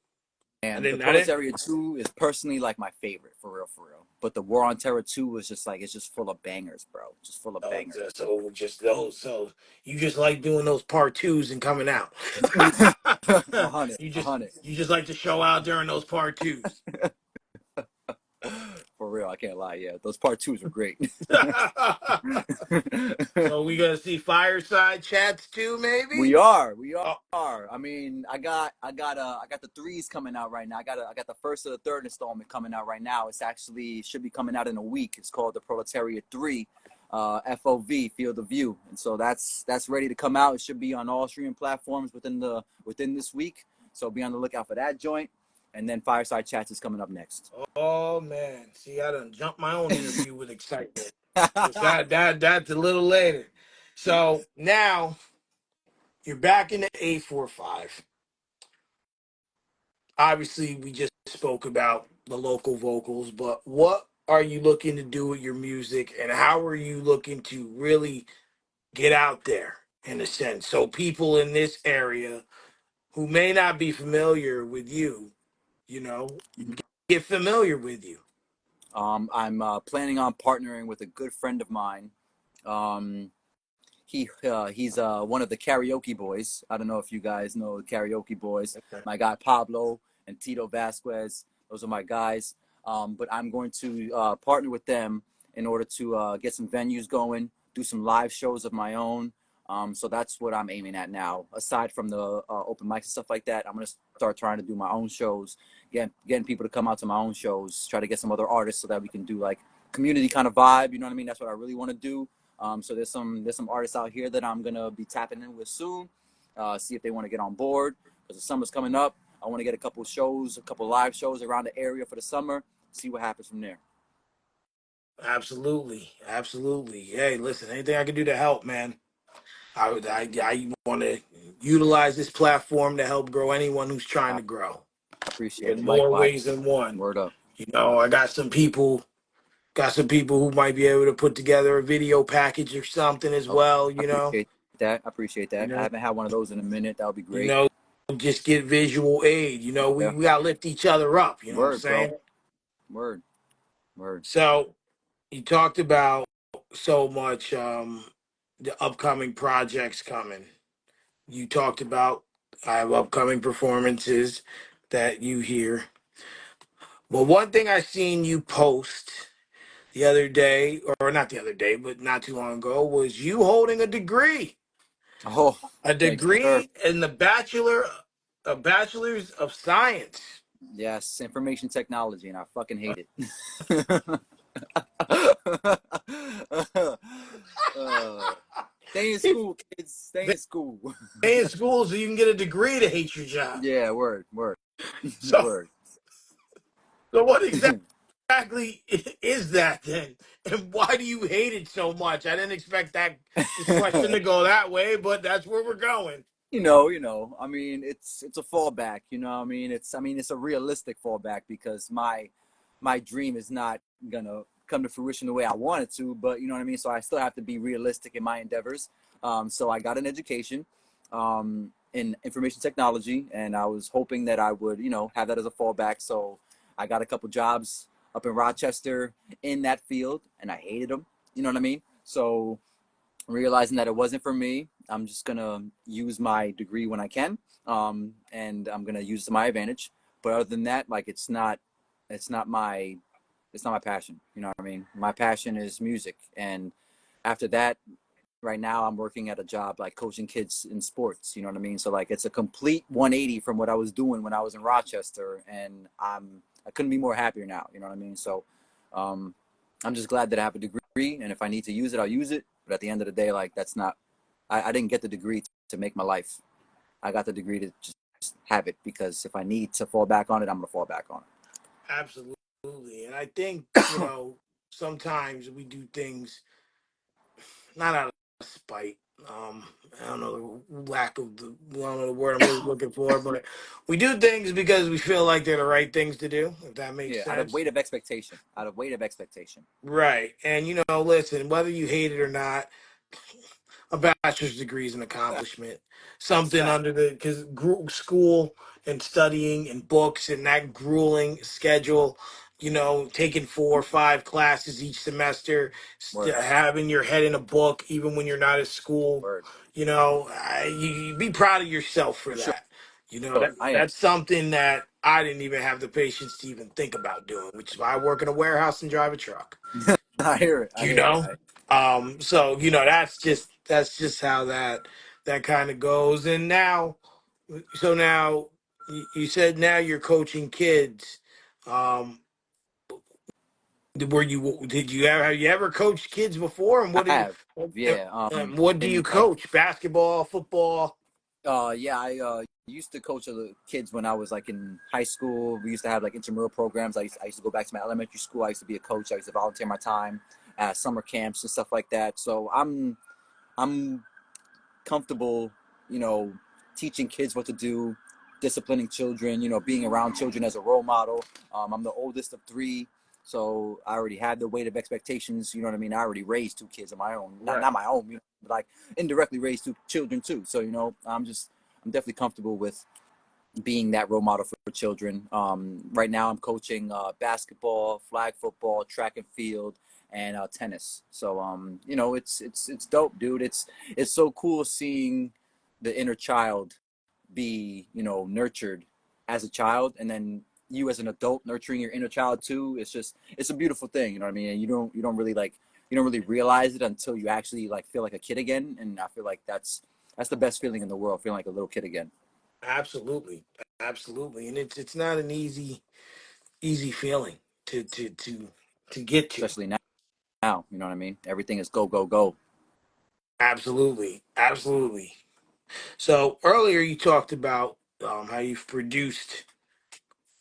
I And the didn't. I didn't. Proletariat 2 is personally like my favorite, for real, for real. But the War on Terror 2 is just like, it's just full of bangers, bro. Just full of Oh, bangers. so just those. So you just like doing those part twos and coming out. 100, you a just 100. you just like to show out during those part twos. For real. real. I can't lie. Yeah, those part twos were great. So we gonna see fireside chats too, maybe? We Oh, are. I mean, I got the threes coming out right now. I got the first of the third installment coming out right now. It's actually should be coming out in a week. It's called the Proletariat 3, FOV, Field of View, and so that's ready to come out. It should be on all streaming platforms within this week. So be on the lookout for that joint. And then Fireside Chats is coming up next. oh man. See, I done jumped my own interview with excitement. Cause that's a little later. So now you're back in the 845. Obviously, we just spoke about the local vocals, but what are you looking to do with your music and how are you looking to really get out there in a sense so people in this area who may not be familiar with you, you know, get familiar with you? I'm planning on partnering with a good friend of mine. Um, he's one of the Karaoke Boys. I don't know if you guys know the Karaoke Boys. Okay. My guy Pablo and Tito Vasquez. Those are my guys. But I'm going to partner with them in order to get some venues going, do some live shows of my own. So that's what I'm aiming at now. Aside from the open mics and stuff like that, I'm gonna start trying to do my own shows, getting people to come out to my own shows, try to get some other artists so that we can do like community kind of vibe. You know what I mean? That's what I really want to do. So there's some artists out here that I'm gonna be tapping in with soon. See if they want to get on board because the summer's coming up. I want to get a couple shows, a couple live shows around the area for the summer. See what happens from there. Absolutely. Absolutely. Hey, listen, anything I can do to help, man. I want to utilize this platform to help grow anyone who's trying I to grow appreciate in it. more ways Likewise. than one. Word up. You know, I got some people who might be able to put together a video package or something as Oh, well, I appreciate that. I appreciate you that. I know, haven't had one of those in a minute. That would be you great. know, just get visual aid. You know, Yeah. we gotta lift each other up, you know what I'm Word, bro. saying? Word. Word. So you talked about so much the upcoming projects coming. You talked about I have upcoming performances that you hear. But one thing I seen you post the other day, or not the other day, but not too long ago, was you holding a degree. Oh, A thank you, sir. degree in the a bachelor's of science. Yes, information technology, and I fucking hate it. uh, stay in school, kids. Stay in school. Stay in school so you can get a degree to hate your job. Yeah, word, word, So, word. so what exactly is that then? And why do you hate it so much? I didn't expect this question to go that way, but that's where we're going. I mean, it's a fallback. You know, what I mean, it's a realistic fallback because my dream is not gonna come to fruition the way I want it to. But you know what I mean. So I still have to be realistic in my endeavors. So I got an education in information technology, and I was hoping that I would, have that as a fallback. So I got a couple jobs up in Rochester in that field, and I hated them. You know what I mean? So realizing that it wasn't for me, I'm just gonna use my degree when I can, and I'm gonna use it to my advantage. But other than that, like it's not my, it's not my passion. You know what I mean? My passion is music, and after that, right now I'm working at a job like coaching kids in sports. You know what I mean? So like it's a complete 180 from what I was doing when I was in Rochester, and I couldn't be more happier now. You know what I mean? So um, I'm just glad that I have a degree, and if I need to use it, I'll use it. But at the end of the day, like that's not. I didn't get the degree to make my life. I got the degree to just have it because if I need to fall back on it, I'm gonna fall back on Absolutely. And I think, sometimes we do things not out of spite. Um, I don't know I don't know the word I'm really looking for, but we do things because we feel like they're the right things to do, if that it. makes Yeah, out of sense. weight of expectation. Out of weight of expectation. Right. And, listen, whether you hate it or not, a bachelor's degree is an accomplishment. That's a Something fact. under because school and studying and books and that grueling schedule, taking 4 or 5 classes each semester, Word. having your head in a book, even when you're not at school, Word. you be proud of yourself for For sure. that. That I am. that's something that I didn't even have the patience to even think about doing, which is why I work in a warehouse and drive a truck. I hear it. I You hear it. know, so that's just how that kind of goes. And now, so now you said now you're coaching kids. Um, have you ever coached kids before? And I have. Yeah. what do you And coach? Basketball, football? yeah, I used to coach the kids when I was like in high school. We used to have like intramural programs. I used to go back to my elementary school. I used to be a coach. I used to volunteer my time at summer camps and stuff like that. So I'm comfortable, you know, teaching kids what to do, disciplining children, you know, being around children as a role model. I'm the oldest of three, so I already had the weight of expectations. You know what I mean? I already raised two kids of my own, Right. not my own, you know, but like indirectly raised two children too. So you know, I'm definitely comfortable with being that role model for children. Right now, I'm coaching basketball, flag football, track and field, and tennis. So you know, it's dope, dude. It's so cool seeing the inner child be, you know, nurtured as a child, and then you as an adult nurturing your inner child too. It's a beautiful thing. You know what I mean? And you don't really realize it until you actually like feel like a kid again. And I feel like that's the best feeling in the world, feeling like a little kid again. Absolutely, absolutely, and it's not an easy feeling to get to. Especially now, you know what I mean? Everything is go, go, go. Absolutely, absolutely. So earlier you talked about how you've produced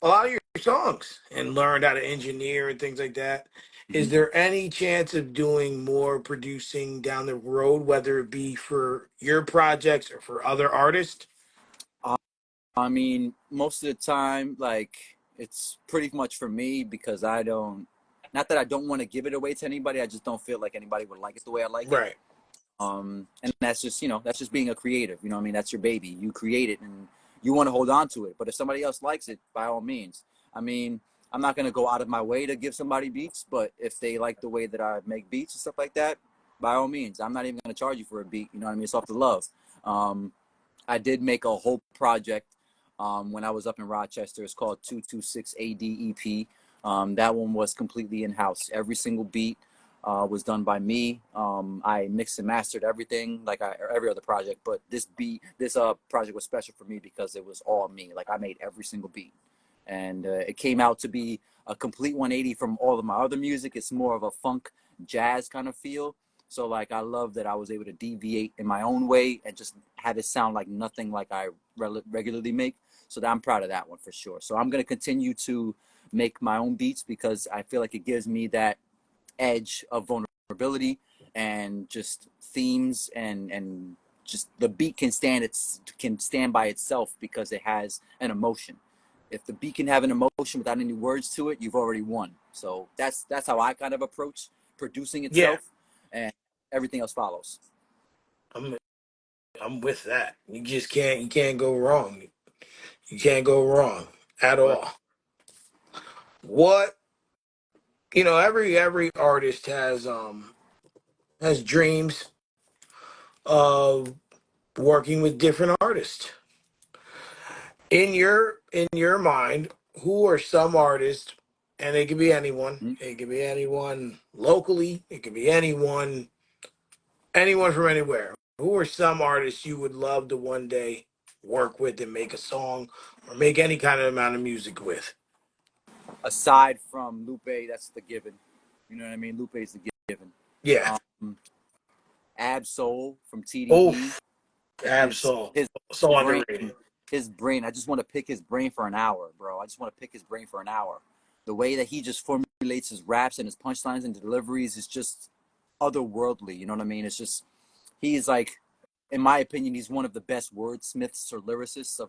a lot of your songs and learned how to engineer and things like that. Is Mm-hmm. there any chance of doing more producing down the road, whether it be for your projects or for other artists? I mean, most of the time, like, it's pretty much for me because I don't, not that I don't want to give it away to anybody, I just don't feel like anybody would like it the way I like it. Right. And that's just, you know, that's just being a creative. You know what I mean? That's your baby. You create it and you want to hold on to it. But if somebody else likes it, by all means. I mean, I'm not going to go out of my way to give somebody beats, but if they like the way that I make beats and stuff like that, by all means. I'm not even going to charge you for a beat. You know what I mean? It's off the love. Um, I did make a whole project when I was up in Rochester. It's called 226 ADEP. That one was completely in house. Every single beat was done by me. I mixed and mastered everything, like every other project. But this project was special for me because it was all me. Like I made every single beat, and it came out to be a complete 180 from all of my other music. It's more of a funk jazz kind of feel. So like I love that I was able to deviate in my own way and just have it sound like nothing like I regularly make. So that I'm proud of that one for sure. So I'm gonna continue to make my own beats because I feel like it gives me that edge of vulnerability and just themes and just the beat can stand by itself because it has an emotion. If the beat can have an emotion without any words to it, you've already won. So that's how I kind of approach producing Yeah, itself, and everything else follows. I'm I'm with that. You can't go wrong. You can't go wrong at Right. all. What every artist has dreams of working with different artists. In your mind, who are some artists, and it could be anyone. Mm-hmm. It could be anyone locally. It could be anyone from anywhere. Who are some artists you would love to one day work with and make a song or make any kind of amount of music with? Aside from Lupe, that's the given. You know what I mean? Lupe is the given. Yeah. Um, Ab Soul from TDE, Oof. his Absol. his So brain, underrated. his brain. I just want to pick his brain for an hour, bro. I just want to pick his brain for an hour. The way that he just formulates his raps and his punchlines and deliveries is just otherworldly. You know what I mean? It's just he's like, in my opinion, he's one of the best wordsmiths or lyricists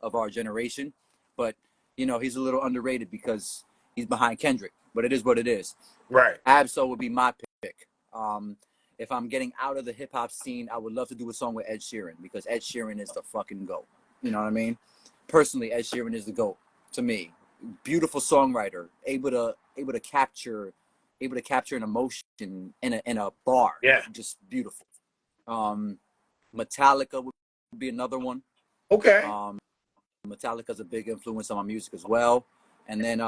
of our generation. But you know, he's a little underrated because he's behind Kendrick. But it is what it is. Right. Absol would be my pick. If I'm getting out of the hip hop scene, I would love to do a song with Ed Sheeran because Ed Sheeran is the fucking GOAT. You know what I mean? Personally, Ed Sheeran is the GOAT to me. Beautiful songwriter, able to capture an emotion in a bar. Yeah. Just beautiful. Um, Metallica would be another one. Okay. Um, Metallica's a big influence on my music as well. And then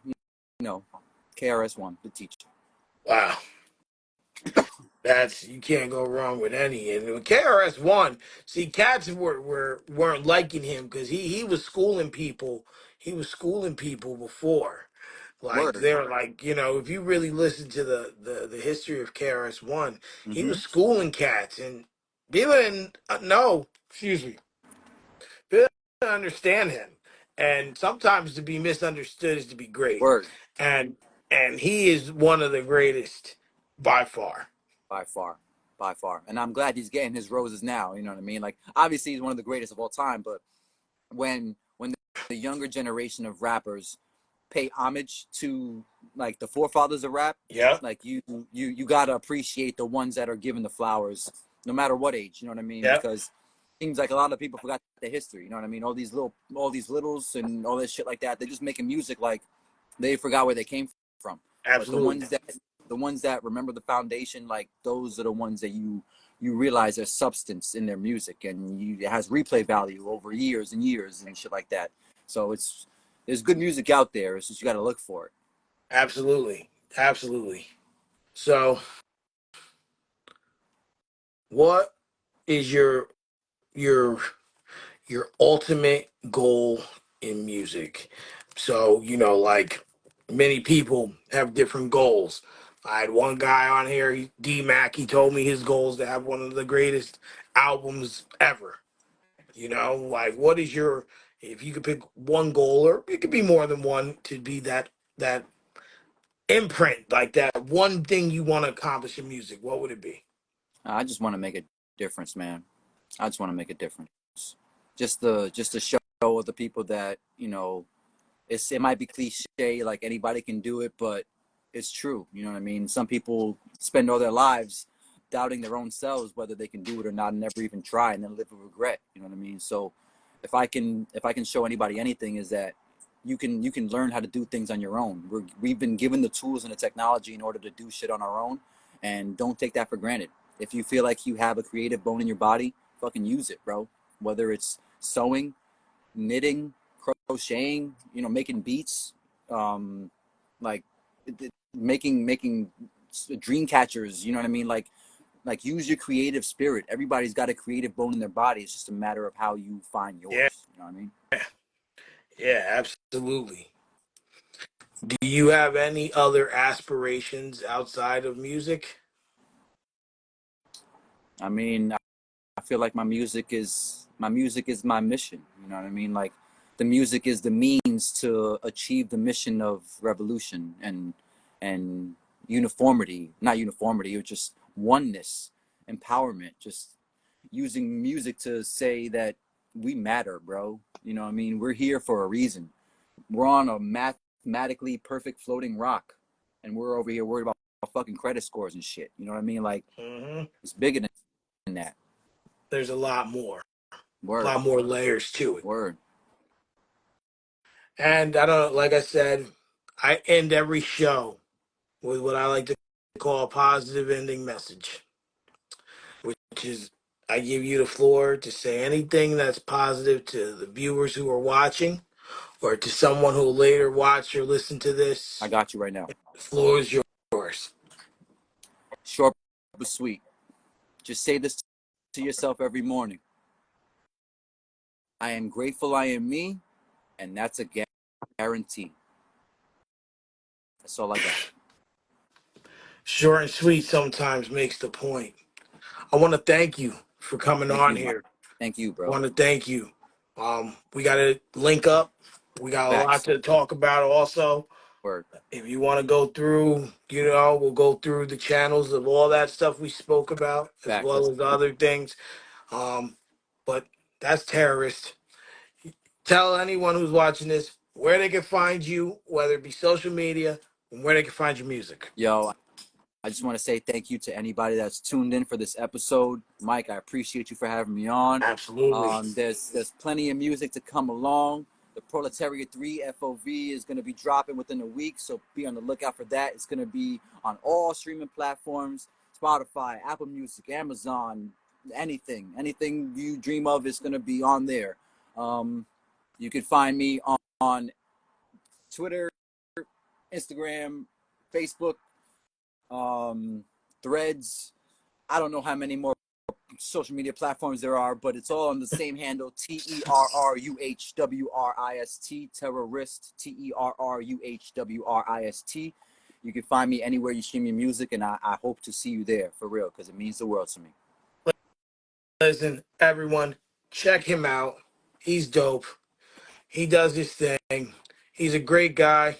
you know, KRS-One, the teacher. Wow. That's you can't go wrong with any. And with KRS-One, see, cats weren't liking him because he was schooling people. He was schooling people before. Like Word. they're like, if you really listen to the history of KRS-One, he Mm-hmm. was schooling cats and people didn't know, excuse me, people didn't understand him. And sometimes to be misunderstood is to be great. Word. And and he is one of the greatest by far. By far. By far. And I'm glad he's getting his roses now. You know what I mean? Like, obviously he's one of the greatest of all time, but when the younger generation of rappers pay homage to like the forefathers of rap, Yep. like you gotta appreciate the ones that are given the flowers, no matter what age. You know what I mean? Yep. Because it seems like a lot of people forgot the history. You know what I mean? All these littles and all this shit like that. They're just making music like they forgot where they came from. But Absolutely. the ones that remember the foundation, like those are the ones that you realize there's substance in their music and it has replay value over years and years and shit like that. So there's good music out there. It's just you got to look for it. Absolutely. Absolutely. So, what is your your ultimate goal in music? So, like many people have different goals. I had one guy on here, D Mac, he told me his goal is to have one of the greatest albums ever. Like what is your if you could pick one goal or it could be more than one to be that imprint, like that one thing you want to accomplish in music, what would it be? I just want to make a difference, man. I just want to make a difference. Just to show the people that it might be cliche, like anybody can do it, but it's true. You know what I mean? Some people spend all their lives doubting their own selves whether they can do it or not, and never even try, and then live with regret. You know what I mean? So if I can show anybody anything, is that you can learn how to do things on your own. We've been given the tools and the technology in order to do shit on our own, and don't take that for granted. If you feel like you have a creative bone in your body, fucking use it, bro. Whether it's sewing, knitting, crocheting, making beats, like making dream catchers. You know what I mean? Like use your creative spirit. Everybody's got a creative bone in their body. It's just a matter of how you find Yeah, yours. You know what I mean? yeah, absolutely. Do you have any other aspirations outside of music? I mean, I feel like my music is my mission. You know what I mean? Like the music is the means to achieve the mission of revolution and uniformity, not uniformity, or just oneness, empowerment. Just using music to say that we matter, bro. You know what I mean? We're here for a reason. We're on a mathematically perfect floating rock, and we're over here worried about fucking credit scores and shit. You know what I mean? Like Hmm. it's bigger than that. There's a Word, lot more layers to it. word. And I don't, like I said, I end every show with what I like to call a positive ending message, which is I give you the floor to say anything that's positive to the viewers who are watching or to someone who will later watch or listen to I this. got you right now. The floor is yours. Short but sweet. Just say this to yourself every morning. I am grateful I am me, and that's a guarantee. That's all I got. Short and sweet sometimes makes the point. I want to thank you for coming Thank on you, Mike. here. Thank you, I bro. want to thank you. We got to link up. We got a lot Facts. to talk about also. Word. If you want to go through, we'll go through the channels of all that stuff we spoke about, as Facts. well as other things. But that's Terrorist. Tell anyone who's watching this where they can find you, whether it be social media, and where they can find your music. Yo, I just want to say thank you to anybody that's tuned in for this episode. Mike, I appreciate you for having me on. Absolutely. There's plenty of music to come along. The Proletariat 3 FOV is going to be dropping within a week, so be on the lookout for that. It's going to be on all streaming platforms: Spotify, Apple Music, Amazon, anything you dream of is going to be on there. You can find me on Twitter, Instagram, Facebook, Threads. I don't know how many more social media platforms there are, but it's all on the same handle: Terruhwrist, Terruhwrist, Terruhwrist. You can find me anywhere you stream your music, and I hope to see you there for real because it means the world to me. Listen, everyone, check him out. He's dope. He does his thing. He's a great guy.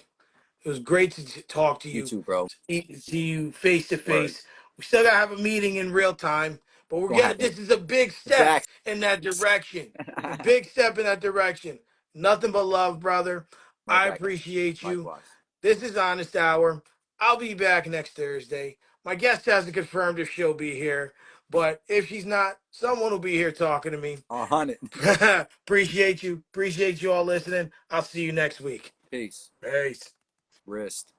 It was great to talk to You you, too, bro. see you face to Word. face. We still gotta have a meeting in real time, but we're Gonna getting. happen. This is a big step Facts. in that direction. A big step in that direction. Nothing but love, brother. Right I back at you. appreciate you. Likewise. This is Honest Hour. I'll be back next Thursday. My guest hasn't confirmed if she'll be here, but if she's not, someone will be here talking to me. 100. Appreciate you. Appreciate you all listening. I'll see you next week. Peace. Peace. Wrist.